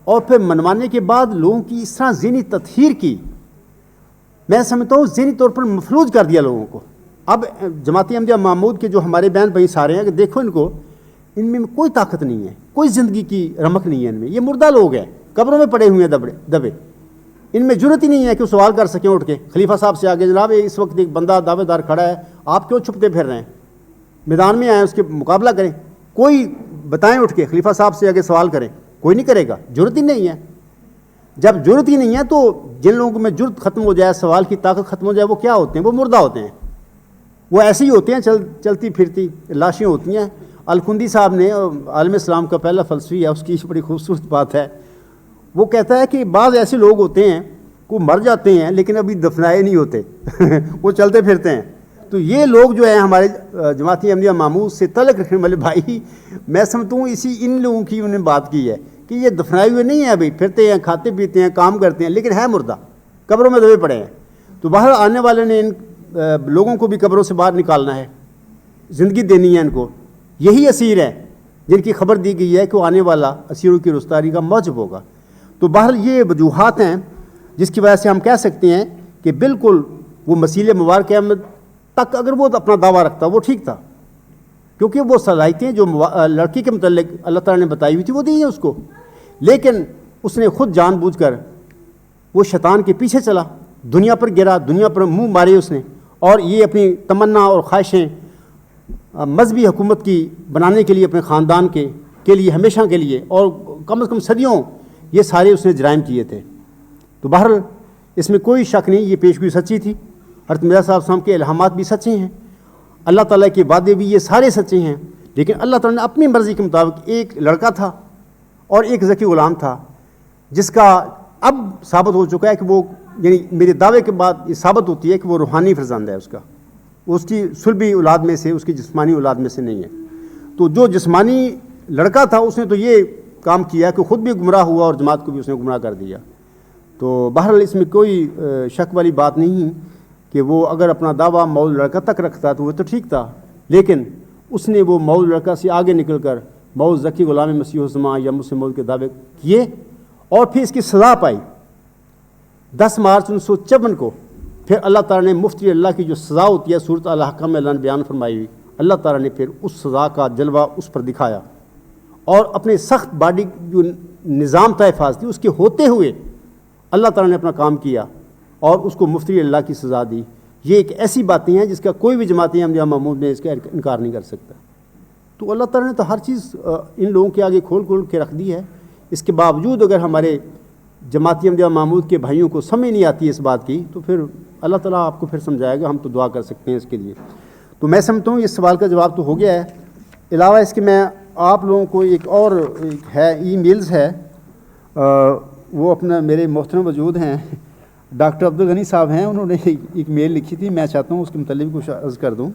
اور پھر منوانے کے بعد لوگوں کی اس طرح ذہنی تطہیر کی، میں سمجھتا ہوں ذہنی طور پر مفلوج کر دیا لوگوں کو. اب جماعت احمدیہ محمود کے جو ہمارے بہن بھائی سارے ہیں کہ دیکھو ان میں کوئی طاقت نہیں ہے، کوئی زندگی کی رمق نہیں ہے ان میں. یہ مردہ لوگ ہیں، قبروں میں پڑے ہوئے ہیں دبے. ان میں جرت ہی نہیں ہے کہ وہ سوال کر سکیں اٹھ کے خلیفہ صاحب سے آگے، جناب اس وقت ایک بندہ دعوے دار کھڑا ہے، آپ کیوں چھپتے پھر رہے ہیں، میدان میں آئیں اس کے مقابلہ کریں، کوئی بتائیں اٹھ کے خلیفہ صاحب سے آگے سوال کریں. کوئی نہیں کرے گا، جرت ہی نہیں ہے. جب جرت ہی نہیں ہے تو جن لوگوں میں جرت ختم ہو جائے، سوال کی طاقت ختم ہو جائے، وہ کیا ہوتے ہیں؟ وہ مردہ ہوتے ہیں. وہ ایسے ہی ہوتے ہیں، چلتی پھرتی لاشیں ہوتی ہیں. الکندی صاحب نے عالم اسلام کا پہلا فلسفی ہے، اس کی بڑی خوبصورت بات ہے. وہ کہتا ہے کہ بعض ایسے لوگ ہوتے ہیں وہ مر جاتے ہیں لیکن ابھی دفنائے نہیں ہوتے وہ چلتے پھرتے ہیں. تو یہ لوگ جو ہیں ہمارے جماعت احمدیہ محمود سے تعلق رکھنے والے بھائی، میں سمجھتا ہوں ان لوگوں کی انہوں نے بات کی ہے کہ یہ دفنائے ہوئے نہیں ہیں، ابھی پھرتے ہیں، کھاتے پیتے ہیں، کام کرتے ہیں، لیکن ہے مردہ، قبروں میں دبے پڑے ہیں. تو باہر آنے والے نے ان لوگوں کو بھی قبروں سے باہر نکالنا ہے، زندگی دینی ہے ان کو. یہی اسیر ہیں جن کی خبر دی گئی ہے کہ وہ آنے والا اسیروں کی رستاری کا موجب ہوگا. تو بہرحال یہ وجوہات ہیں جس کی وجہ سے ہم کہہ سکتے ہیں کہ بالکل وہ مسیل مبارک احمد تک اگر وہ اپنا دعویٰ رکھتا وہ ٹھیک تھا، کیونکہ وہ صلاحیتیں جو لڑکی کے متعلق اللہ تعالیٰ نے بتائی ہوئی تھی وہ دی ہیں اس کو. لیکن اس نے خود جان بوجھ کر وہ شیطان کے پیچھے چلا، دنیا پر گرا، دنیا پر منہ مارے اس نے، اور یہ اپنی تمنا اور خواہشیں مذہبی حکومت کی بنانے کے لیے اپنے خاندان کے لیے ہمیشہ کے لیے، اور کم از کم صدیوں یہ سارے اس نے جرائم کیے تھے. تو بہرحال اس میں کوئی شک نہیں، یہ پیشگوئی سچی تھی. حضرت مرزا صاحب صاحب کے الہامات بھی سچے ہیں، اللہ تعالیٰ کے وعدے بھی یہ سارے سچے ہیں. لیکن اللہ تعالیٰ نے اپنی مرضی کے مطابق ایک لڑکا تھا اور ایک ذکی غلام تھا جس کا اب ثابت ہو چکا ہے کہ وہ، یعنی میرے دعوے کے بعد یہ ثابت ہوتی ہے کہ وہ روحانی فرزند ہے اس کی صلبی اولاد میں سے، اس کی جسمانی اولاد میں سے نہیں ہے. تو جو جسمانی لڑکا تھا اس نے تو یہ کام کیا کہ خود بھی گمراہ ہوا اور جماعت کو بھی اس نے گمراہ کر دیا. تو بہرحال اس میں کوئی شک والی بات نہیں کہ وہ اگر اپنا دعویٰ موعود لڑکا تک رکھتا تو وہ تو ٹھیک تھا، لیکن اس نے وہ موعود لڑکا سے آگے نکل کر موعود ذکی غلام مسیح الزمان یا مسلم موعود کے دعوے کیے اور پھر اس کی سزا پائی. 10 مارچ 1954 کو پھر اللہ تعالیٰ نے مفتی اللہ کی جو سزا ہوتی ہے صورت الحکم میں اللہ نے بیان فرمائی ہوئی، اللہ تعالیٰ نے پھر اس سزا کا جلوہ اس پر دکھایا اور اپنے سخت باڈی جو نظام تھا حفاظتی اس کے ہوتے ہوئے اللہ تعالیٰ نے اپنا کام کیا اور اس کو مفتی اللہ کی سزا دی. یہ ایک ایسی باتیں ہیں جس کا کوئی بھی جماعت احمدیہ محمود نے اس کا انکار نہیں کر سکتا. تو اللہ تعالیٰ نے تو ہر چیز ان لوگوں کے آگے کھول کے رکھ دی ہے. اس کے باوجود اگر ہمارے جماعت احمدیہ محمود کے بھائیوں کو سمجھ نہیں آتی اس بات کی تو پھر اللہ تعالیٰ آپ کو پھر سمجھائے گا. ہم تو دعا کر سکتے ہیں اس کے لیے. تو میں سمجھتا ہوں اس سوال کا جواب تو ہو گیا ہے. علاوہ اس کے میں آپ لوگوں کو ایک اور ہے ای میلز ہے، وہ اپنا میرے محترم وجود ہیں ڈاکٹر عبدالغنی صاحب ہیں، انہوں نے ایک میل لکھی تھی، میں چاہتا ہوں اس کے متعلق کچھ عرض کر دوں.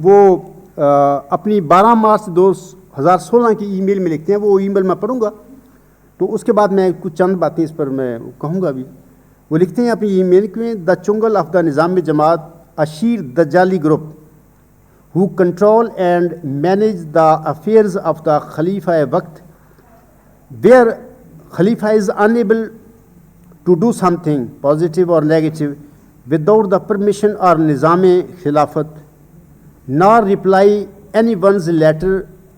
وہ اپنی 12 مارچ 2016 کی ای میل میں لکھتے ہیں، وہ ای میل میں پڑھوں گا تو اس کے بعد میں کچھ چند باتیں اس پر میں کہوں گا بھی. وہ لکھتے ہیں اپنی ای میل میں، دا چنگل آف دا نظام جماعت اشیر دجالی group who control and manage the affairs of the Khalifa Waqt, where Khalifa is unable to do something positive or negative without the permission or nizam-e khilafat, nor reply anyone's letter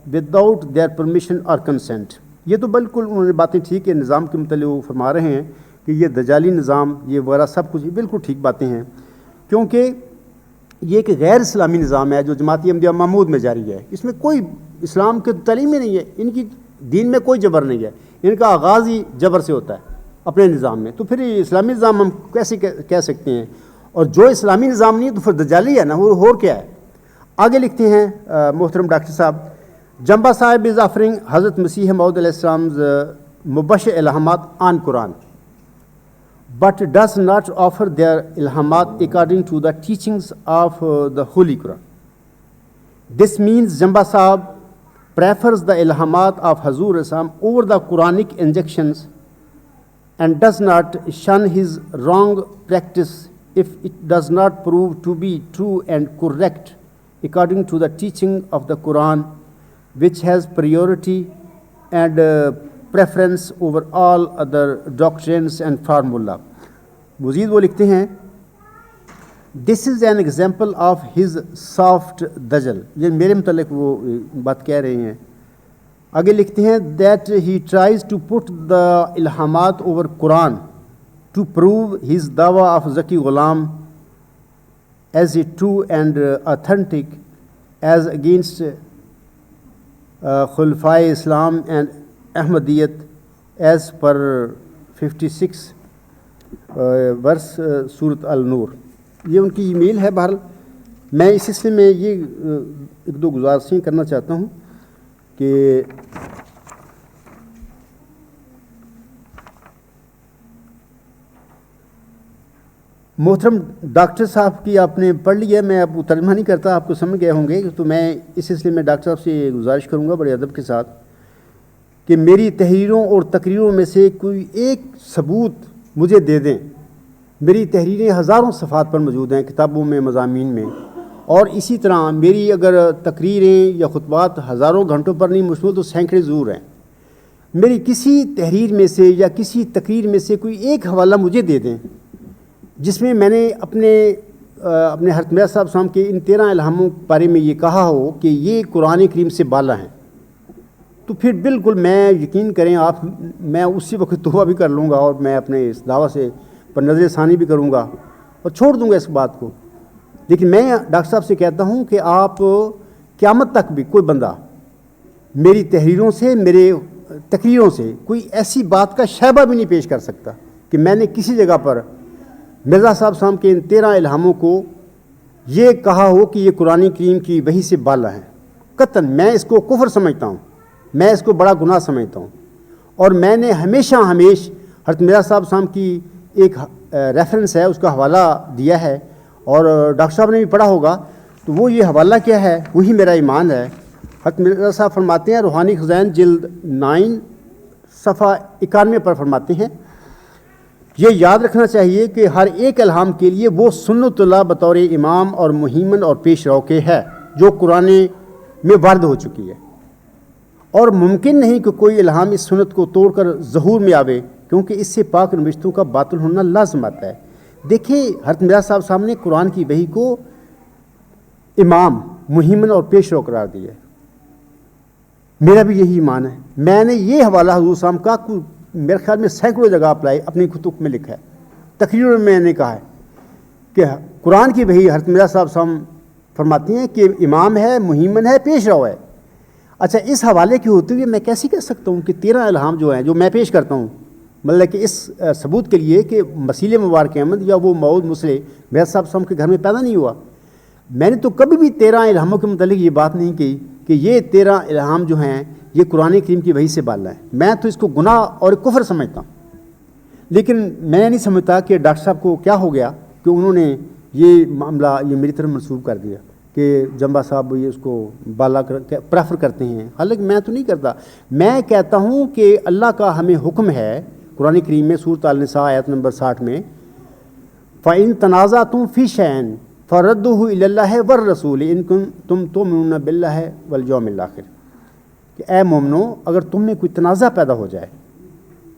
without their permission or consent. یہ تو بالکل انہوں نے باتیں ٹھیک ہے، نظام کے متعلق وہ فرما رہے ہیں کہ یہ دجالی نظام یہ وغیرہ سب کچھ بالکل ٹھیک باتیں ہیں، کیونکہ یہ ایک غیر اسلامی نظام ہے جو جماعت احمدیہ محمود میں جاری ہے. اس میں کوئی اسلام کی تعلیم ہی نہیں ہے، ان کی دین میں کوئی جبر نہیں ہے، ان کا آغاز ہی جبر سے ہوتا ہے اپنے نظام میں. تو پھر یہ اسلامی نظام ہم کیسے کہہ سکتے ہیں؟ اور جو اسلامی نظام نہیں ہے تو پھر دجالی ہے نا، وہ اور کیا ہے؟ آگے لکھتے ہیں محترم ڈاکٹر صاحب، جمبا صاحب از آفرنگ حضرت مسیح موعود علیہ السلام مبشر الہامات آن قرآن but does not offer their ilhamat according to the teachings of the Holy Quran. This means Jamba Sahib prefers the ilhamat of Hazur Islam over the Quranic injections and does not shun his wrong practice if it does not prove to be true and correct according to the teaching of the Quran, which has priority and preference over all other doctrines and formula. مزید وہ لکھتے ہیں this is an example of his soft دجل، یہ میرے متعلق وہ بات کہہ رہے ہیں. آگے لکھتے ہیں that he tries to put the الہامات over Quran to prove his دعوی of Zaki Ghulam as a true and authentic as against خلفائے Islam and Ahmadiyyat as per 56 ورس سورت النور. یہ ان کی ای میل ہے. بہرحال میں اس سلسلے میں یہ ایک دو گزارشیں کرنا چاہتا ہوں کہ محترم ڈاکٹر صاحب کی آپ نے پڑھ لی ہے، میں اب ترجمہ نہیں کرتا، آپ کو سمجھ گئے ہوں گے. تو میں اس سلسلے میں ڈاکٹر صاحب سے گزارش کروں گا بڑے ادب کے ساتھ کہ میری تحریروں اور تقریروں میں سے کوئی ایک ثبوت مجھے دے دیں. میری تحریریں ہزاروں صفحات پر موجود ہیں کتابوں میں، مضامین میں، اور اسی طرح میری اگر تقریریں یا خطبات ہزاروں گھنٹوں پر نہیں مشتمل تو سینکڑے ضرور ہیں. میری کسی تحریر میں سے یا کسی تقریر میں سے کوئی ایک حوالہ مجھے دے دیں جس میں میں نے اپنے حضرت مرزا صاحب صاحب کے ان 13 الہاموں کے بارے میں یہ کہا ہو کہ یہ قرآن کریم سے بالا ہیں. تو پھر بالکل میں یقین کریں آپ، میں اسی وقت توبہ بھی کر لوں گا اور میں اپنے اس دعویٰ سے پر نظر ثانی بھی کروں گا اور چھوڑ دوں گا اس بات کو. لیکن میں ڈاکٹر صاحب سے کہتا ہوں کہ آپ قیامت تک بھی کوئی بندہ میری تحریروں سے، میرے تقریروں سے کوئی ایسی بات کا شائبہ بھی نہیں پیش کر سکتا کہ میں نے کسی جگہ پر مرزا صاحب صاحب کے ان 13 الہاموں کو یہ کہا ہو کہ یہ قرآن کریم کی وحی سے بالا ہے. قطعاً میں اس کو کفر سمجھتا ہوں، میں اس کو بڑا گناہ سمجھتا ہوں. اور میں نے ہمیشہ حضرت مرزا صاحب صاحب کی ایک ریفرنس ہے، اس کا حوالہ دیا ہے، اور ڈاکٹر صاحب نے بھی پڑھا ہوگا. تو وہ یہ حوالہ کیا ہے؟ وہی میرا ایمان ہے. حضرت مرزا صاحب فرماتے ہیں، روحانی خزائن جلد 9 صفحہ 91 پر فرماتے ہیں، یہ یاد رکھنا چاہیے کہ ہر ایک الہام کے لیے وہ سنت اللہ بطور امام اور مہیمن اور پیش رو کے ہے جو قرآن میں وارد ہو چکی ہے، اور ممکن نہیں کہ کوئی الہام اس سنت کو توڑ کر ظہور میں آوے، کیونکہ اس سے پاک نوشتوں کا باطل ہونا لازم آتا ہے. دیکھیں حضرت مرزا صاحب صاحب نے قرآن کی وحی کو امام، مہیمن اور پیش رو قرار دیا ہے. میرا بھی یہی ایمان ہے. میں نے یہ حوالہ حضور صاحب کا میرے خیال میں سینکڑوں جگہ اپلائی اپنی کتب میں لکھا ہے، تقریروں میں میں نے کہا ہے کہ قرآن کی وحی حضرت مرزا صاحب صاحب فرماتی ہیں کہ امام ہے، مہیمن ہے، پیش رو ہے. اچھا، اس حوالے کی ہوتے ہوئے میں کیسے کہہ سکتا ہوں کہ 13 الہام جو ہیں جو میں پیش کرتا ہوں، مطلب کہ اس ثبوت کے لیے کہ مسیح مبارک احمد یا وہ موعود مسلح مرزا صاحب صاحب کے گھر میں پیدا نہیں ہوا. میں نے تو کبھی بھی 13 الہاموں کے متعلق یہ بات نہیں کی کہ یہ 13 الہام جو ہیں یہ قرآن کریم کی وحی سے بالا ہے. میں تو اس کو گناہ اور کفر سمجھتا ہوں. لیکن میں نہیں سمجھتا کہ ڈاکٹر صاحب کو کیا ہو گیا کہ انہوں نے یہ معاملہ یہ میری طرف منسوب کر دیا کہ جمبا صاحب یہ اس کو بالا پریفر کرتے ہیں. حالانکہ میں تو نہیں کرتا. میں کہتا ہوں کہ اللہ کا ہمیں حکم ہے قرآن کریم میں سورۃ النساء آیت نمبر 60 میں فَإِن تَنَازَعْتُمْ فِي شَيْءٍ فَرَدُّوهُ إِلَى اللَّهِ وَالرَّسُولِ إِن كُنتُمْ تُؤْمِنُونَ بِاللَّهِ وَالْيَوْمِ الْآخِرِ کہ اے مومنو اگر تم میں کوئی تنازع پیدا ہو جائے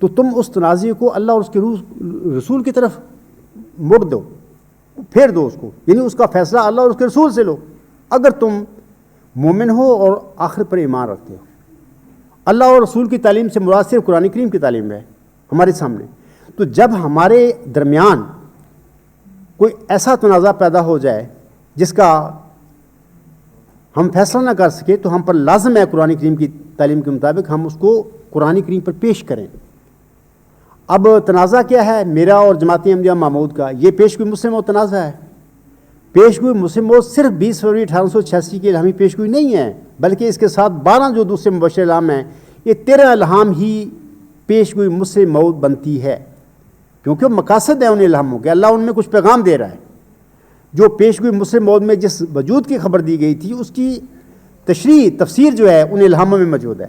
تو تم اس تنازع کو اللہ اور اس کے رسول کی طرف موڑ دو, پھیر دو اس کو, یعنی اس کا فیصلہ اللہ اور اس کے رسول سے لو اگر تم مومن ہو اور آخر پر ایمان رکھتے ہو. اللہ اور رسول کی تعلیم سے مراد صرف قرآن کریم کی تعلیم ہے ہمارے سامنے. تو جب ہمارے درمیان کوئی ایسا تنازع پیدا ہو جائے جس کا ہم فیصلہ نہ کر سکے تو ہم پر لازم ہے قرآن کریم کی تعلیم کے مطابق ہم اس کو قرآن کریم پر پیش کریں. اب تنازع کیا ہے میرا اور جماعت احمدیہ محمود کا؟ یہ پیشگوئی مسلم موت تنازع ہے. پیشگوئی مسلم موت صرف 20 فروری 1886 کی الہامی پیشگوئی نہیں ہے بلکہ اس کے ساتھ 12 جو دوسرے مبشر الہام ہیں یہ 13 الہام ہی پیشگوئی مسلم موت بنتی ہے کیونکہ مقاصد ہے ان الہاموں کے. اللہ ان میں کچھ پیغام دے رہا ہے. جو پیشگوئی مسلم موت میں جس وجود کی خبر دی گئی تھی اس کی تشریح تفسیر جو ہے ان الہاموں میں موجود ہے.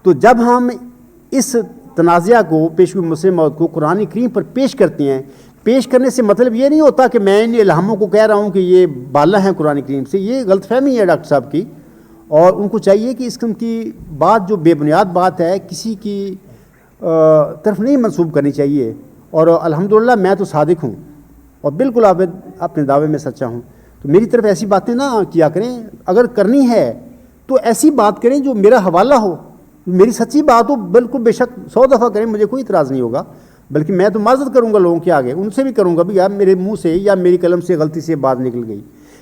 تو جب ہم اس تنازعہ کو پیشگوئی مسلم موت کو قرآن کریم پر پیش کرتے ہیں, پیش کرنے سے مطلب یہ نہیں ہوتا کہ میں ان الہاموں کو کہہ رہا ہوں کہ یہ بالا ہیں قرآن کریم سے. یہ غلط فہمی ہے ڈاکٹر صاحب کی, اور ان کو چاہیے کہ اس قسم کی بات جو بے بنیاد بات ہے کسی کی طرف نہیں منسوب کرنی چاہیے. اور الحمدللہ میں تو صادق ہوں اور بالکل آپ اپنے دعوے میں سچا ہوں. تو میری طرف ایسی باتیں نہ کیا کریں. اگر کرنی ہے تو ایسی بات کریں جو میرا حوالہ ہو, میری سچی بات ہو. بالکل بے شک 100 دفعہ کریں, مجھے کوئی اعتراض نہیں ہوگا. بلکہ میں تو معذرت کروں گا لوگوں کے آگے, ان سے بھی کروں گا بھی یار میرے منہ سے یا میری قلم سے غلطی سے بات نکل گئی.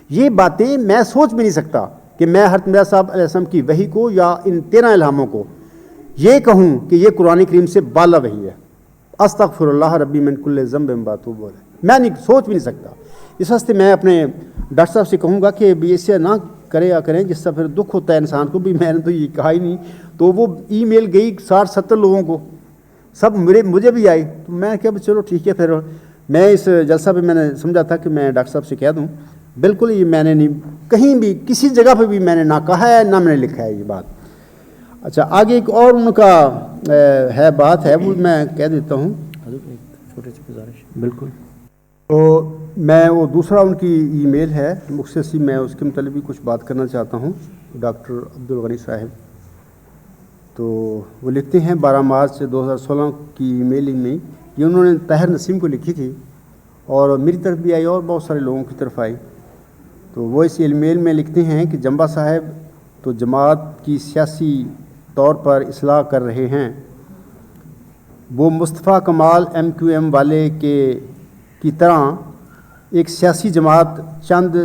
یہ باتیں میں سوچ بھی نہیں سکتا کہ میں حضرت مرزا صاحب علیہ السلام کی وحی کو یا ان 13 الہاموں کو یہ کہوں کہ یہ قرآن کریم سے بالا وحی ہے. استغفر اللہ ربی من کل ذنب واتوب الیہ, میں نہیں سوچ بھی نہیں سکتا. اس واسطے میں اپنے ڈاکٹر صاحب سے کہوں گا کہ ایسے نہ کریں جس سے پھر دکھ ہوتا ہے انسان کو. بھی میں نے تو یہ کہا ہی نہیں. تو وہ ای میل گئی 60-70 لوگوں کو, سب مجھے بھی آئی. تو میں کہا چلو ٹھیک ہے. پھر میں اس جلسہ پہ میں نے سمجھا تھا کہ میں ڈاکٹر صاحب سے کہہ دوں. بالکل یہ میں نے نہیں کہیں بھی کسی جگہ پہ بھی میں نے نہ کہا ہے نہ میں نے لکھا ہے یہ بات. اچھا آگے ایک اور ان کا ہے بات ہے وہ میں کہہ دیتا ہوں. چھوٹے سے گزارش بالکل. تو میں وہ دوسرا ان کی ای میل ہے مختصی, میں اس کے متعلق بھی کچھ بات کرنا چاہتا ہوں. ڈاکٹر عبدالغنی صاحب تو وہ لکھتے ہیں 12 مارچ 2016 کی ای میل میں یہ انہوں نے طاہر نسیم کو لکھی تھی اور میری طرف بھی آئی اور بہت سارے لوگوں کی طرف آئی. تو وہ اس ای میل میں لکھتے ہیں کہ جمبا صاحب تو جماعت کی سیاسی طور پر اصلاح کر رہے ہیں. وہ مصطفیٰ کمال MQM والے کی طرح ایک سیاسی جماعت چند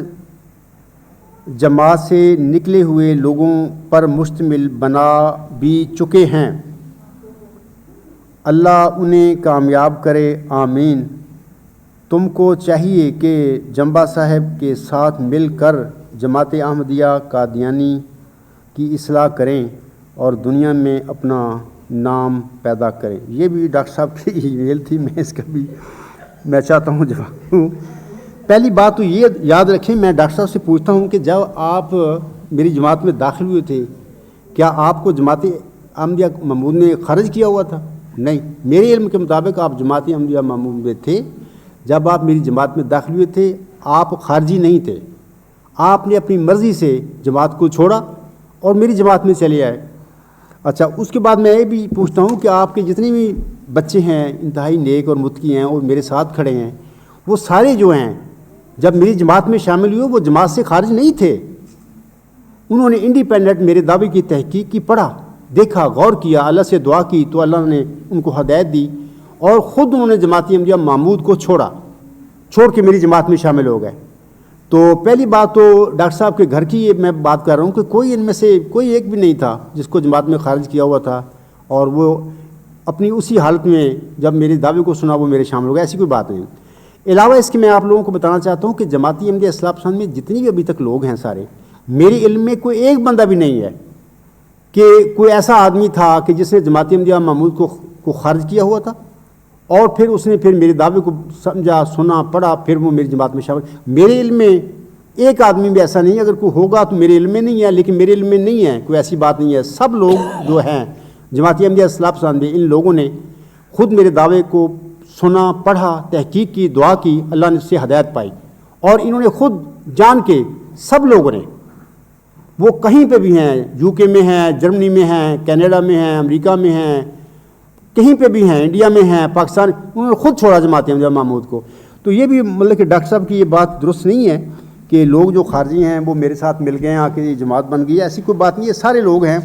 جماعت سے نکلے ہوئے لوگوں پر مشتمل بنا بھی چکے ہیں. اللہ انہیں کامیاب کرے, آمین. تم کو چاہیے کہ جمبا صاحب کے ساتھ مل کر جماعت احمدیہ قادیانی کی اصلاح کریں اور دنیا میں اپنا نام پیدا کریں. یہ بھی ڈاکٹر صاحب کی ای میل تھی, میں اس کا بھی میں چاہتا ہوں جواب دوں. پہلی بات تو یہ یاد رکھیں, میں ڈاکٹر صاحب سے پوچھتا ہوں کہ جب آپ میری جماعت میں داخل ہوئے تھے کیا آپ کو جماعت احمدیہ محمود نے خارج کیا ہوا تھا؟ نہیں, میرے علم کے مطابق آپ جماعت احمدیہ محمود میں تھے. جب آپ میری جماعت میں داخل ہوئے تھے آپ خارجی نہیں تھے. آپ نے اپنی مرضی سے جماعت کو چھوڑا اور میری جماعت میں چلے آئے. اچھا اس کے بعد میں یہ بھی پوچھتا ہوں کہ آپ کے جتنے بھی بچے ہیں انتہائی نیک اور متقی ہیں اور میرے ساتھ کھڑے ہیں, وہ سارے جو ہیں جب میری جماعت میں شامل ہوئے وہ جماعت سے خارج نہیں تھے. انہوں نے انڈیپینڈنٹ میرے دعوے کی تحقیق کی, پڑھا, دیکھا, غور کیا, اللہ سے دعا کی تو اللہ نے ان کو ہدایت دی اور خود انہوں نے جماعت احمدیہ محمود کو چھوڑ کے میری جماعت میں شامل ہو گئے. تو پہلی بات تو ڈاکٹر صاحب کے گھر کی یہ میں بات کر رہا ہوں کہ کوئی ان میں سے کوئی ایک بھی نہیں تھا جس کو جماعت میں خارج کیا ہوا تھا اور وہ اپنی اسی حالت میں جب میرے دعوے کو سنا وہ میرے شامل ہو گئے. ایسی کوئی بات نہیں. علاوہ اس کے میں آپ لوگوں کو بتانا چاہتا ہوں کہ جماعتی احمدیہ اصلاح پسند میں جتنی بھی ابھی تک لوگ ہیں سارے، میرے علم میں کوئی ایک بندہ بھی نہیں ہے کہ کوئی ایسا آدمی تھا کہ جس نے جماعتی احمدیہ محمود کو خارج کیا ہوا تھا اور پھر اس نے پھر میرے دعوے کو سمجھا، سنا، پڑھا، پھر وہ میری جماعت میں شامل۔ میرے علم میں ایک آدمی بھی ایسا نہیں ہے، اگر کوئی ہوگا تو میرے علم میں نہیں ہے، لیکن میرے علم میں نہیں ہے، کوئی ایسی بات نہیں ہے۔ سب لوگ جو ہیں جماعتی احمدیہ اصلاح پسند میں، ان لوگوں نے خود میرے دعوے کو سنا، پڑھا، تحقیق کی، دعا کی، اللہ نے اس سے ہدایت پائی، اور انہوں نے خود جان کے سب لوگوں نے، وہ کہیں پہ بھی ہیں، یو کے میں ہیں، جرمنی میں ہیں، کینیڈا میں ہیں، امریکہ میں ہیں، کہیں پہ بھی ہیں، انڈیا میں ہیں، پاکستان، انہوں نے خود چھوڑا جماعت احمدیہ محمود کو۔ تو یہ بھی مطلب کہ ڈاکٹر صاحب کی یہ بات درست نہیں ہے کہ لوگ جو خارجی ہیں وہ میرے ساتھ مل گئے ہیں، آ کے یہ جماعت بن گئی ہے، ایسی کوئی بات نہیں ہے۔ سارے لوگ ہیں،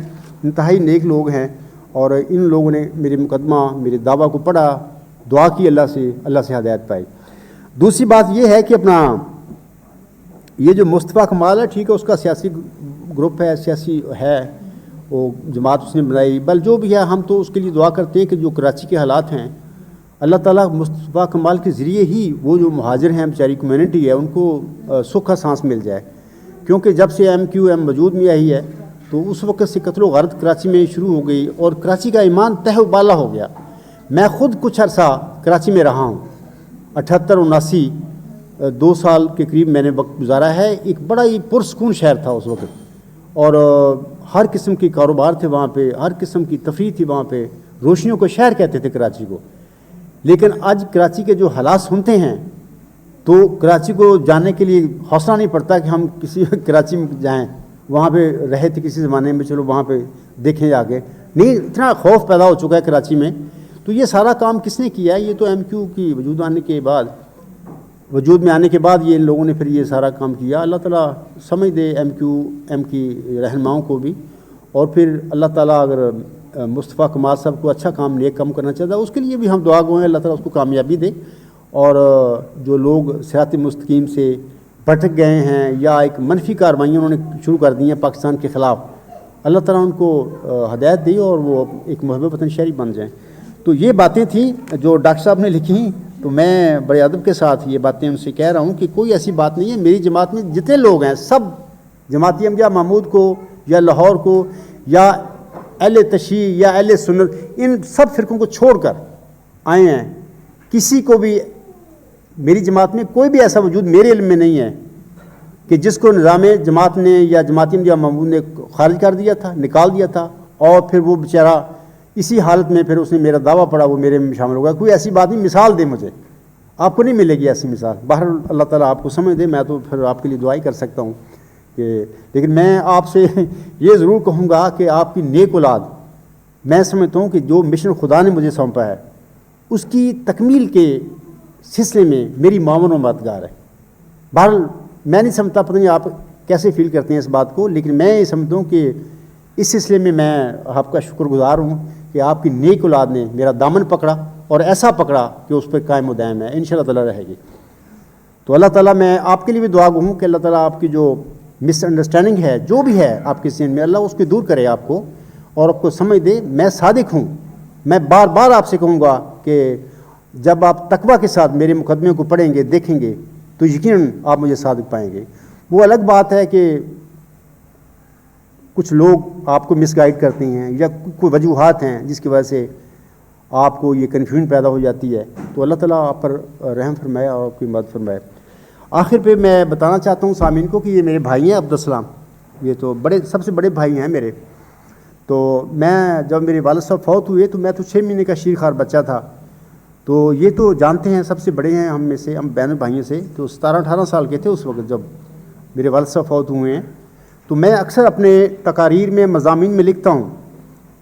انتہائی نیک لوگ ہیں، اور ان لوگوں نے میرے مقدمہ، میرے دعویٰ کو پڑھا، دعا کی اللہ سے ہدایت پائی۔ دوسری بات یہ ہے کہ اپنا یہ جو مصطفیٰ کمال ہے، ٹھیک ہے، اس کا سیاسی گروپ ہے، سیاسی ہے، وہ جماعت اس نے بنائی، بل جو بھی ہے ہم تو اس کے لیے دعا کرتے ہیں کہ جو کراچی کے حالات ہیں، اللہ تعالیٰ مصطفیٰ کمال کے ذریعے ہی وہ جو مہاجر ہیں، بیچاری کمیونٹی ہے، ان کو سکھ کا سانس مل جائے، کیونکہ جب سے MQM وجود میں آئی ہے تو اس وقت سے قتل و غارت کراچی میں شروع ہو گئی، اور کراچی کا ایمان تہ و بالا ہو گیا۔ میں خود کچھ عرصہ کراچی میں رہا ہوں، 78 79 2 سال کے قریب میں نے وقت گزارا ہے۔ ایک بڑا ہی پرسکون شہر تھا اس وقت، اور ہر قسم کے کاروبار تھے وہاں پہ، ہر قسم کی تفریح تھی وہاں پہ، روشنیوں کو شہر کہتے تھے کراچی کو۔ لیکن آج کراچی کے جو حالات سنتے ہیں تو کراچی کو جانے کے لیے حوصلہ نہیں پڑتا کہ ہم کسی کراچی میں جائیں، وہاں پہ رہے تھے کسی زمانے میں، چلو وہاں پہ دیکھیں جا کے، نہیں، اتنا خوف پیدا ہو چکا ہے کراچی میں۔ تو یہ سارا کام کس نے کیا ہے؟ یہ تو MQ کی وجود میں آنے کے بعد یہ ان لوگوں نے پھر یہ سارا کام کیا۔ اللہ تعالیٰ سمجھ دے MQM کی رہنماؤں کو بھی، اور پھر اللہ تعالیٰ اگر مصطفیٰ کمال صاحب کو اچھا کام، نیک کام کرنا چاہتا ہے، اس کے لیے بھی ہم دعا گو ہیں، اللہ تعالیٰ اس کو کامیابی دے، اور جو لوگ صراط مستقیم سے بھٹک گئے ہیں یا ایک منفی کاروائیاں انہوں نے شروع کر دی ہیں پاکستان کے خلاف، اللہ تعالیٰ ان کو ہدایت دے اور وہ ایک محب وطن شہری بن جائیں۔ تو یہ باتیں تھیں جو ڈاکٹر صاحب نے لکھی، تو میں بڑے ادب کے ساتھ یہ باتیں ان سے کہہ رہا ہوں کہ کوئی ایسی بات نہیں ہے۔ میری جماعت میں جتنے لوگ ہیں سب جماعتی احمدیہ محمود کو یا لاہور کو یا اہل تشیع یا اہل سنت، ان سب فرقوں کو چھوڑ کر آئے ہیں۔ کسی کو بھی میری جماعت میں کوئی بھی ایسا وجود میرے علم میں نہیں ہے کہ جس کو نظام جماعت نے یا جماعتی احمدیہ محمود نے خارج کر دیا تھا، نکال دیا تھا، اور پھر وہ بیچارہ اسی حالت میں پھر اس نے میرا دعویٰ پڑھا، وہ میرے میں شامل ہو گیا۔ کوئی ایسی بات نہیں، مثال دے مجھے، آپ کو نہیں ملے گی ایسی مثال۔ بہر اللہ تعالیٰ آپ کو سمجھ دے، میں تو پھر آپ کے لیے دعا ہی کر سکتا ہوں کہ، لیکن میں آپ سے یہ ضرور کہوں گا کہ آپ کی نیک اولاد، میں سمجھتا ہوں کہ جو مشن خدا نے مجھے سونپا ہے اس کی تکمیل کے سلسلے میں میری معاون و مددگار ہے۔ بہرحال میں نہیں سمجھتا، پتہ نہیں آپ کیسے فیل کرتے ہیں اس بات کو، لیکن میں یہ سمجھتا ہوں کہ اس سلسلے میں آپ کا شکر گزار ہوں کہ آپ کی نیک اولاد نے میرا دامن پکڑا، اور ایسا پکڑا کہ اس پہ قائم و دائم ہے، انشاءاللہ تعالیٰ رہے گی۔ تو اللہ تعالیٰ، میں آپ کے لیے بھی دعا گو ہوں کہ اللہ تعالیٰ آپ کی جو مس انڈرسٹینڈنگ ہے، جو بھی ہے آپ کے ذہن میں، اللہ اس کو دور کرے آپ کو، اور آپ کو سمجھ دے۔ میں صادق ہوں، میں بار بار آپ سے کہوں گا کہ جب آپ تقویٰ کے ساتھ میرے مقدمے کو پڑھیں گے، دیکھیں گے، تو یقیناً آپ مجھے صادق پائیں گے۔ وہ الگ بات ہے کہ کچھ لوگ آپ کو مس گائیڈ کرتے ہیں یا کوئی وجوہات ہیں جس کی وجہ سے آپ کو یہ کنفیوژن پیدا ہو جاتی ہے، تو اللہ تعالیٰ آپ پر رحم فرمائے اور آپ کی مدد فرمائے۔ آخر پہ میں بتانا چاہتا ہوں سامعین کو کہ یہ میرے بھائی ہیں عبدالسلام، یہ تو سب سے بڑے بھائی ہیں میرے۔ تو میں جب میرے والد صاحب فوت ہوئے تو میں تو 6 مہینے کا شیر خوار بچہ تھا، تو یہ تو جانتے ہیں سب سے بڑے ہیں ہم میں سے، ہم بہن بھائیوں سے، تو 17-18 سال کے تھے اس وقت جب میرے والد صاحب فوت ہوئے ہیں۔ تو میں اکثر اپنے تقاریر میں، مضامین میں لکھتا ہوں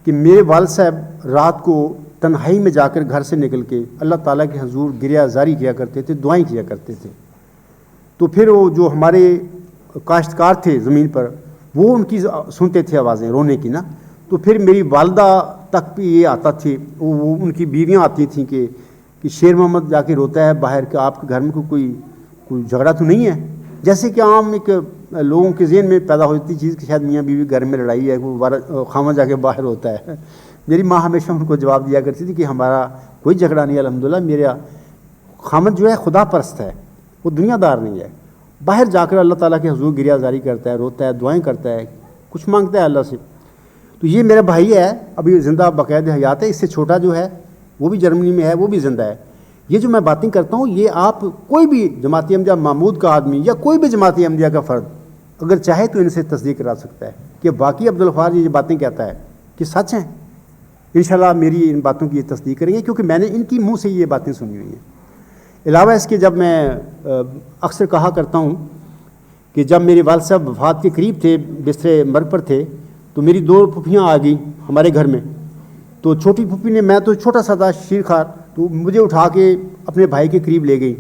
کہ میرے والد صاحب رات کو تنہائی میں جا کر گھر سے نکل کے اللہ تعالیٰ کے حضور گریہ زاری کیا کرتے تھے، دعائیں کیا کرتے تھے۔ تو پھر وہ جو ہمارے کاشتکار تھے زمین پر، وہ ان کی سنتے تھے آوازیں رونے کی نا، تو پھر میری والدہ تک بھی یہ آتا تھی، وہ ان کی بیویاں آتی تھیں کہ شیر محمد جا کے روتا ہے باہر، کہ آپ کے گھر میں کوئی جھگڑا تو نہیں ہے، جیسے کہ عام ایک لوگوں کے ذہن میں پیدا ہوتی چیز کہ شاید میاں بیوی گھر میں لڑائی ہے، وہ خامہ جا کے باہر ہوتا ہے۔ میری ماں ہمیشہ ان کو جواب دیا کرتی تھی کہ ہمارا کوئی جھگڑا نہیں، الحمدللہ، میرا خامد جو ہے خدا پرست ہے، وہ دنیا دار نہیں ہے، باہر جا کر اللہ تعالیٰ کے حضور گریہ زاری کرتا ہے، روتا ہے، دعائیں کرتا ہے، کچھ مانگتا ہے اللہ سے. تو یہ میرا بھائی ہے، ابھی زندہ باقاعدہ حیات ہے. اس سے چھوٹا جو ہے وہ بھی جرمنی میں ہے، وہ بھی زندہ ہے. یہ جو میں باتیں کرتا ہوں یہ آپ کوئی بھی جماعت احمدیہ محمود کا آدمی یا کوئی بھی جماعت احمدیہ کا فرد اگر چاہے تو ان سے تصدیق کرا سکتا ہے کہ واقعی عبدالغفار یہ باتیں کہتا ہے کہ سچ ہیں. انشاءاللہ میری ان باتوں کی یہ تصدیق کریں گے کیونکہ میں نے ان کی منہ سے یہ باتیں سنی ہوئی ہیں. علاوہ اس کے جب میں اکثر کہا کرتا ہوں کہ جب میرے والد صاحب وفات کے قریب تھے، بستر مرگ پر تھے، تو میری 2 پھوپھیاں آ گئیں ہمارے گھر میں. تو چھوٹی پھوپھی نے، میں تو چھوٹا سا تھا شیر خار، تو مجھے اٹھا کے اپنے بھائی کے قریب لے گئی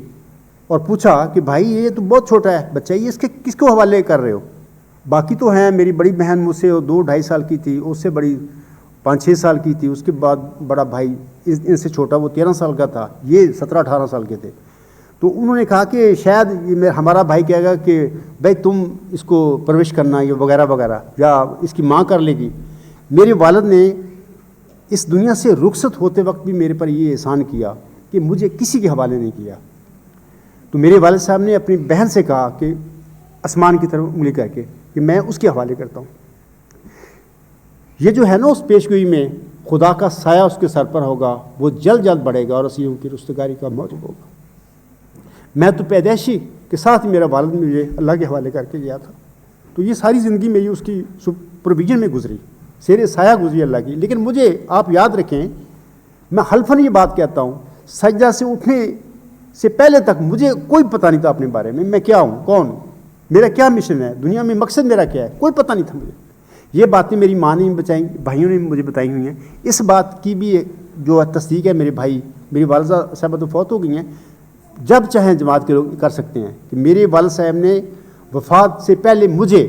اور پوچھا کہ بھائی یہ تو بہت چھوٹا ہے بچہ، یہ اس کے کس کو حوالے کر رہے ہو؟ باقی تو ہیں، میری بڑی بہن مجھ سے 2-2.5 سال کی تھی، اس سے بڑی 5-6 سال کی تھی، اس کے بعد بڑا بھائی ان سے چھوٹا وہ 13 سال کا تھا، یہ 17-18 سال کے تھے. تو انہوں نے کہا کہ شاید یہ ہمارا بھائی کہے گا کہ بھائی تم اس کو پرورش کرنا یہ وغیرہ وغیرہ، یا اس کی ماں کر لے گی. میرے والد نے اس دنیا سے رخصت ہوتے وقت بھی میرے پر یہ احسان کیا کہ مجھے کسی کے حوالے نہیں کیا. تو میرے والد صاحب نے اپنی بہن سے کہا کہ آسمان کی طرف انگلی کر کے کہ میں اس کے حوالے کرتا ہوں. یہ جو ہے نا اس پیشگوئی میں خدا کا سایہ اس کے سر پر ہوگا، وہ جلد جلد بڑھے گا اور اسیوں کی رستگاری کا موجب ہوگا. میں تو پیدائشی کے ساتھ ہی میرا والد مجھے اللہ کے حوالے کر کے گیا تھا. تو یہ ساری زندگی میری اس کی پروویژن میں گزری، سیر سایہ گزری اللہ کی. لیکن مجھے آپ یاد رکھیں، میں حلفاً یہ بات کہتا ہوں، سجدہ سے اٹھنے سے پہلے تک مجھے کوئی پتہ نہیں تھا اپنے بارے میں کیا ہوں، کون ہوں، میرا کیا مشن ہے دنیا میں، مقصد میرا کیا ہے، کوئی پتہ نہیں تھا مجھے. یہ باتیں میری ماں نے بتائیں، بھائیوں نے مجھے بتائی ہوئی ہیں. اس بات کی بھی جو تصدیق ہے میرے بھائی، میری والدہ صاحبہ تو فوت ہو گئی ہیں، جب چاہیں جماعت کے لوگ کر سکتے ہیں کہ میرے والد صاحب نے وفات سے پہلے مجھے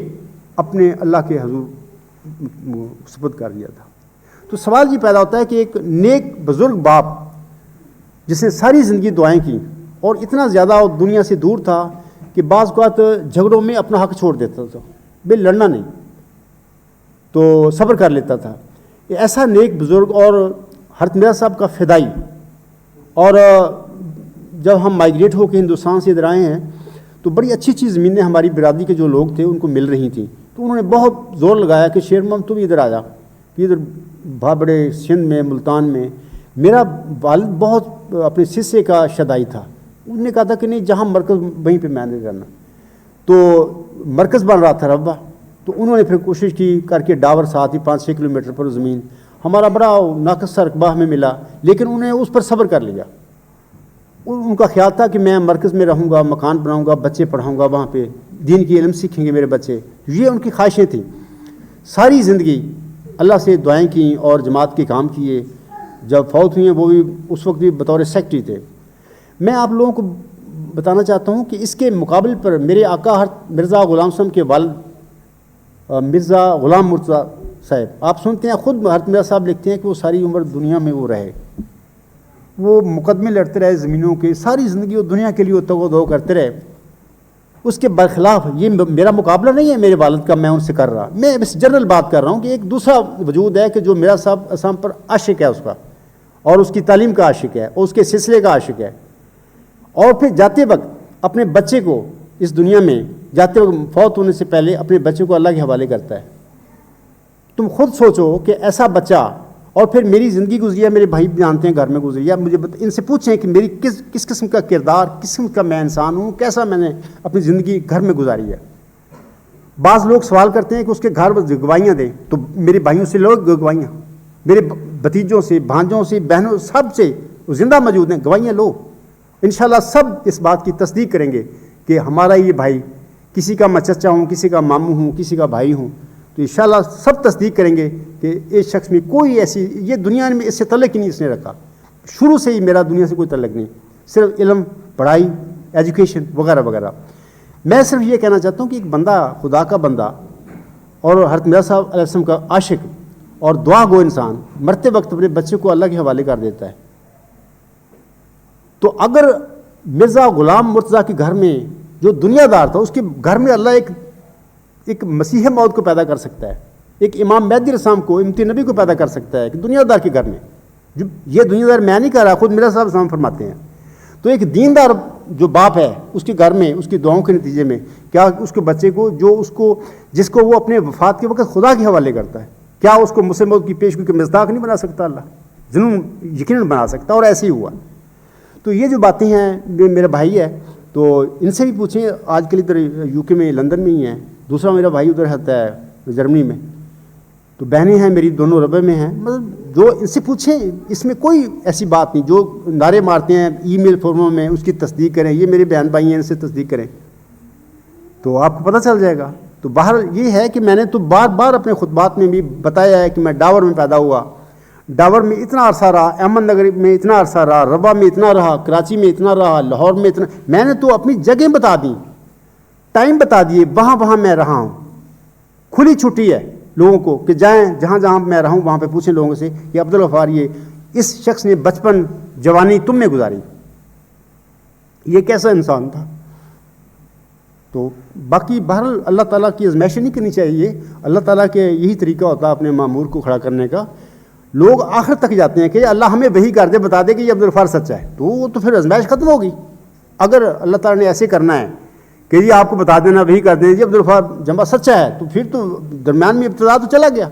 اپنے اللہ کے حضور سپرد کر دیا تھا. تو سوال یہ پیدا ہوتا ہے کہ ایک نیک بزرگ باپ جس نے ساری زندگی دعائیں کی اور اتنا زیادہ دنیا سے دور تھا کہ بعض اوقات جھگڑوں میں اپنا حق چھوڑ دیتا تھا، بے لڑنا نہیں، تو صبر کر لیتا تھا. ایسا نیک بزرگ اور حضرت مرزا صاحب کا فدائی. اور جب ہم مائیگریٹ ہو کے ہندوستان سے ادھر آئے ہیں تو بڑی اچھی اچھی زمینیں ہماری برادری کے جو لوگ تھے ان کو مل رہی تھیں. تو انہوں نے بہت زور لگایا کہ شیر محمد تم ادھر آ جا، کہ ادھر بھابڑے سندھ میں، ملتان میں. میرا والد بہت اپنے سسے کا شدائی تھا، انہوں نے کہا تھا کہ نہیں جہاں مرکز وہیں پہ میں نے کرنا. تو مرکز بن رہا تھا ربا، تو انہوں نے پھر کوشش کی کر کے ڈاور ساتھ ہی 5-6 کلومیٹر پر زمین، ہمارا بڑا ناقص سا رقبہ ہمیں ملا، لیکن انہوں نے اس پر صبر کر لیا. ان کا خیال تھا کہ میں مرکز میں رہوں گا، مکان بناؤں گا، بچے پڑھاؤں گا، وہاں پہ دین کی علم سیکھیں گے میرے بچے. یہ ان کی خواہشیں تھیں. ساری زندگی اللہ سے دعائیں کیں اور جماعت کے کام کیے. جب فوت ہوئی ہیں وہ بھی اس وقت بھی بطور سیکٹری تھے. میں آپ لوگوں کو بتانا چاہتا ہوں کہ اس کے مقابل پر میرے آقا حضرت مرزا غلام صاحب کے والد مرزا غلام مرتضیٰ صاحب، آپ سنتے ہیں خود حضرت مرزا صاحب لکھتے ہیں کہ وہ ساری عمر دنیا میں وہ رہے، وہ مقدمے لڑتے رہے زمینوں کے، ساری زندگی وہ دنیا کے لیے وہ تگ و دو کرتے رہے. اس کے برخلاف یہ میرا مقابلہ نہیں ہے میرے والد کا، میں ان سے کر رہا، میں بس جنرل بات کر رہا ہوں کہ ایک دوسرا وجود ہے کہ جو میرا صاحب اسلام پر عاشق ہے اس کا، اور اس کی تعلیم کا عاشق ہے، اور اس کے سلسلے کا عاشق ہے. اور پھر جاتے وقت اپنے بچے کو اس دنیا میں جاتے وقت فوت ہونے سے پہلے اپنے بچے کو اللہ کے حوالے کرتا ہے. تم خود سوچو کہ ایسا بچہ، اور پھر میری زندگی گزری ہے، میرے بھائی جانتے ہیں گھر میں گزری ہے، مجھے ان سے پوچھیں کہ میری کس قسم کا کردار، کس قسم کا میں انسان ہوں، کیسا میں نے اپنی زندگی گھر میں گزاری ہے. بعض لوگ سوال کرتے ہیں کہ اس کے گھر گواہیاں دیں، تو میرے بھائیوں سے لوگ گواہیاں، میرے بھتیجوں سے، بھانجوں سے، بہنوں، سب سے زندہ موجود ہیں، گواہیاں لو. انشاءاللہ سب اس بات کی تصدیق کریں گے کہ ہمارا یہ بھائی، کسی کا میں چچا ہوں، کسی کا ماموں ہوں، کسی کا بھائی ہوں، تو انشاءاللہ سب تصدیق کریں گے کہ اس شخص میں کوئی ایسی، یہ دنیا میں اس سے تعلق ہی نہیں اس نے رکھا، شروع سے ہی میرا دنیا سے کوئی تعلق نہیں، صرف علم، پڑھائی، ایجوکیشن وغیرہ وغیرہ. میں صرف یہ کہنا چاہتا ہوں کہ ایک بندہ، خدا کا بندہ اور حضرت مرزا صاحب علیہ السلام کا عاشق اور دعا گو انسان مرتے وقت اپنے بچے کو اللہ کے حوالے کر دیتا ہے. تو اگر مرزا غلام مرتضیٰ کے گھر میں جو دنیا دار تھا، اس کے گھر میں اللہ ایک مسیح موعود کو پیدا کر سکتا ہے، ایک امام مہدی علیہ السلام کو، امتی نبی کو پیدا کر سکتا ہے کہ دنیا دار کے گھر میں. جو یہ دنیا دار میں نہیں کہہ رہا، خود مرزا صاحب اسلام فرماتے ہیں. تو ایک دیندار جو باپ ہے اس کے گھر میں اس کی دعاؤں کے نتیجے میں کیا اس کے بچے کو جس کو وہ اپنے وفات کے وقت خدا کے حوالے کرتا ہے، کیا اس کو مسلم موت کی پیشگوئی کے مصداق نہیں بنا سکتا اللہ؟ ضرور یقیناً بنا سکتا، اور ایسے ہی ہوا۔ تو یہ جو باتیں ہیں میرا بھائی ہے تو ان سے بھی پوچھیں، آج کل ادھر یو کے میں لندن میں ہی ہیں، دوسرا میرا بھائی ادھر رہتا ہے جرمنی میں، تو بہنیں ہیں میری دونوں ربے میں ہیں، مطلب جو ان سے پوچھیں اس میں کوئی ایسی بات نہیں، جو نعرے مارتے ہیں ای میل فارموں میں اس کی تصدیق کریں، یہ میرے بہن بھائی ہیں ان سے تصدیق کریں تو آپ کو پتہ چل جائے گا۔ تو باہر یہ ہے کہ میں نے تو بار بار اپنے خطبات میں بھی بتایا ہے کہ میں ڈاور میں پیدا ہوا، ڈاور میں اتنا عرصہ رہا، احمد نگر میں اتنا عرصہ رہا، ربا میں اتنا رہا، کراچی میں اتنا رہا، لاہور میں اتنا، میں نے تو اپنی جگہ بتا دی، ٹائم بتا دیے، وہاں میں رہا ہوں، کھلی چھٹی ہے لوگوں کو کہ جائیں جہاں جہاں میں رہا ہوں وہاں پہ پوچھیں لوگوں سے کہ عبدالغفار یہ اس شخص نے بچپن جوانی تم میں گزاری، یہ کیسا انسان تھا۔ تو باقی بہرحال اللہ تعالیٰ کی آزمائشیں نہیں کرنی چاہیے، اللہ تعالیٰ کے یہی طریقہ ہوتا ہے اپنے معمور کو کھڑا کرنے کا۔ لوگ آخر تک جاتے ہیں کہ اللہ ہمیں وہی کر دے، بتا دے کہ یہ عبدالغفار سچا ہے، تو وہ تو پھر آزمائش ختم ہوگی۔ اگر اللہ تعالیٰ نے ایسے کرنا ہے کہ یہ آپ کو بتا دینا وہی کر دیں جی عبدالغفار جمع سچا ہے، تو پھر تو درمیان میں ابتدا تو چلا گیا۔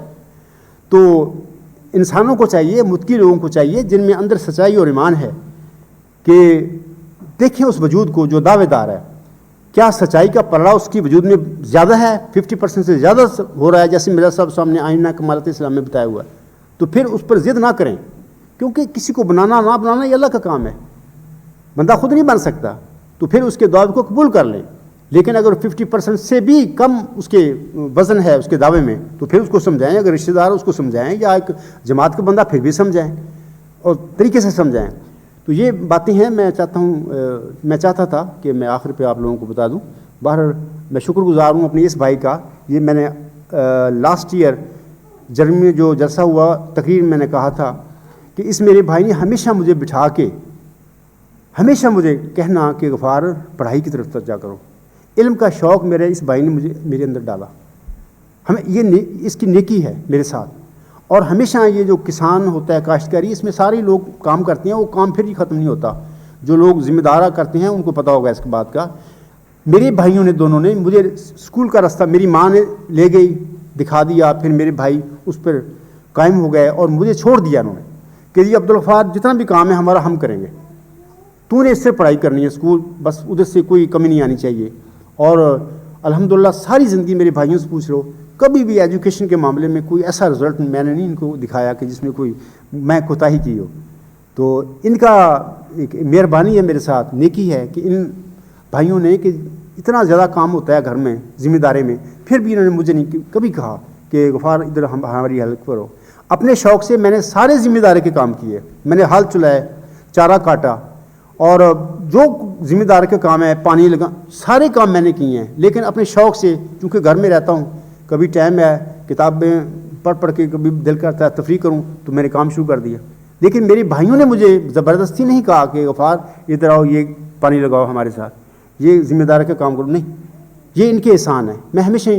تو انسانوں کو چاہیے، متقی لوگوں کو چاہیے جن میں اندر سچائی اور ایمان ہے کہ دیکھیں اس وجود کو جو دعوے دار ہے، کیا سچائی کا پلڑا اس کی وجود میں زیادہ ہے، 50% سے زیادہ ہو رہا ہے، جیسے میرا صاحب سامنے آئینہ کمالت اسلام میں بتایا ہوا ہے، تو پھر اس پر ضد نہ کریں، کیونکہ کسی کو بنانا نہ بنانا یہ اللہ کا کام ہے، بندہ خود نہیں بن سکتا، تو پھر اس کے دعوے کو قبول کر لیں۔ لیکن اگر 50% سے بھی کم اس کے وزن ہے اس کے دعوے میں تو پھر اس کو سمجھائیں، اگر رشتہ دار اس کو سمجھائیں یا ایک جماعت کا بندہ پھر بھی سمجھائیں اور طریقے سے سمجھائیں۔ تو یہ باتیں ہیں، میں چاہتا تھا کہ میں آخر پہ آپ لوگوں کو بتا دوں۔ بہرحال میں شکر گزار ہوں اپنے اس بھائی کا، یہ میں نے لاسٹ ایئر جرمنی میں جو جلسہ ہوا تقریر میں نے کہا تھا کہ اس میرے بھائی نے ہمیشہ مجھے بٹھا کے ہمیشہ مجھے کہنا کہ غفار پڑھائی کی طرف توجہ کرو، علم کا شوق میرے اس بھائی نے میرے اندر ڈالا، ہمیں یہ اس کی نیکی ہے میرے ساتھ۔ اور ہمیشہ یہ جو کسان ہوتا ہے کاشتکاری، اس میں سارے لوگ کام کرتے ہیں، وہ کام پھر ہی ختم نہیں ہوتا، جو لوگ ذمہ دارہ کرتے ہیں ان کو پتہ ہوگا اس کے بات کا۔ میرے بھائیوں نے دونوں نے مجھے اسکول کا راستہ میری ماں نے لے گئی دکھا دیا، پھر میرے بھائی اس پر قائم ہو گئے اور مجھے چھوڑ دیا انہوں نے کہ جی عبدالغفار جتنا بھی کام ہے ہمارا ہم کریں گے، تو نے اس سے پڑھائی کرنی ہے اسکول، بس ادھر سے کوئی کمی نہیں آنی چاہیے۔ اور الحمدللہ ساری زندگی میرے بھائیوں سے پوچھ لو، کبھی بھی ایجوکیشن کے معاملے میں کوئی ایسا رزلٹ میں نے نہیں ان کو دکھایا کہ جس میں کوئی میں کوتاہی کی ہو۔ تو ان کا ایک مہربانی ہے میرے ساتھ، نیکی ہے کہ ان بھائیوں نے کہ اتنا زیادہ کام ہوتا ہے گھر میں ذمہ داری میں، پھر بھی انہوں نے مجھے نہیں کبھی کہا کہ غفار ادھر ہماری ہیلپ کرو۔ اپنے شوق سے میں نے سارے ذمہ داری کے کام کیے، میں نے ہل چلائے، چارہ کاٹا، اور جو ذمہ دار کے کام ہے پانی لگا، سارے کام میں نے کیے ہیں، لیکن اپنے شوق سے، چونکہ گھر میں رہتا ہوں، کبھی ٹائم ہے کتابیں پڑھ کے کبھی دل کرتا ہے تفریح کروں تو میں نے کام شروع کر دیا۔ لیکن میرے بھائیوں نے مجھے زبردستی نہیں کہا کہ غفار ادھر آؤ یہ پانی لگاؤ ہمارے ساتھ، یہ ذمہ دار کا کام کرو، نہیں، یہ ان کے احسان ہے۔ میں ہمیشہ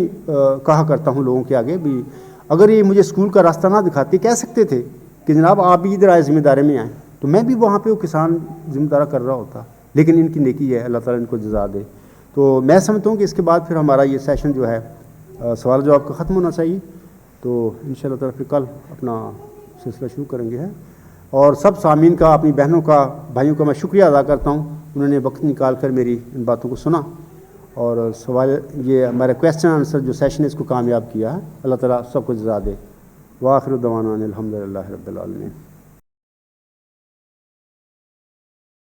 کہا کرتا ہوں لوگوں کے آگے بھی، اگر یہ مجھے اسکول کا راستہ نہ دکھاتے کہہ سکتے تھے کہ جناب آپ بھی ادھر آئے ذمہ داری میں آئیں، تو میں بھی وہاں پہ وہ کسان ذمہ دارہ کر رہا ہوتا، لیکن ان کی نیکی ہے، اللہ تعالیٰ ان کو جزا دے۔ تو میں سمجھتا ہوں کہ اس کے بعد پھر ہمارا یہ سیشن جو ہے سوال جواب کا ختم ہونا چاہیے، تو انشاءاللہ تعالیٰ پھر کل اپنا سلسلہ شروع کریں گے۔ اور سب سامعین کا، اپنی بہنوں کا، بھائیوں کا میں شکریہ ادا کرتا ہوں، انہوں نے وقت نکال کر میری ان باتوں کو سنا اور سوال یہ ہمارا کویسچن آنسر جو سیشن ہے اس کو کامیاب کیا ہے۔ اللہ تعالیٰ سب کو جزا دے۔ وآخر دعوانا الحمدللہ رب العالمین۔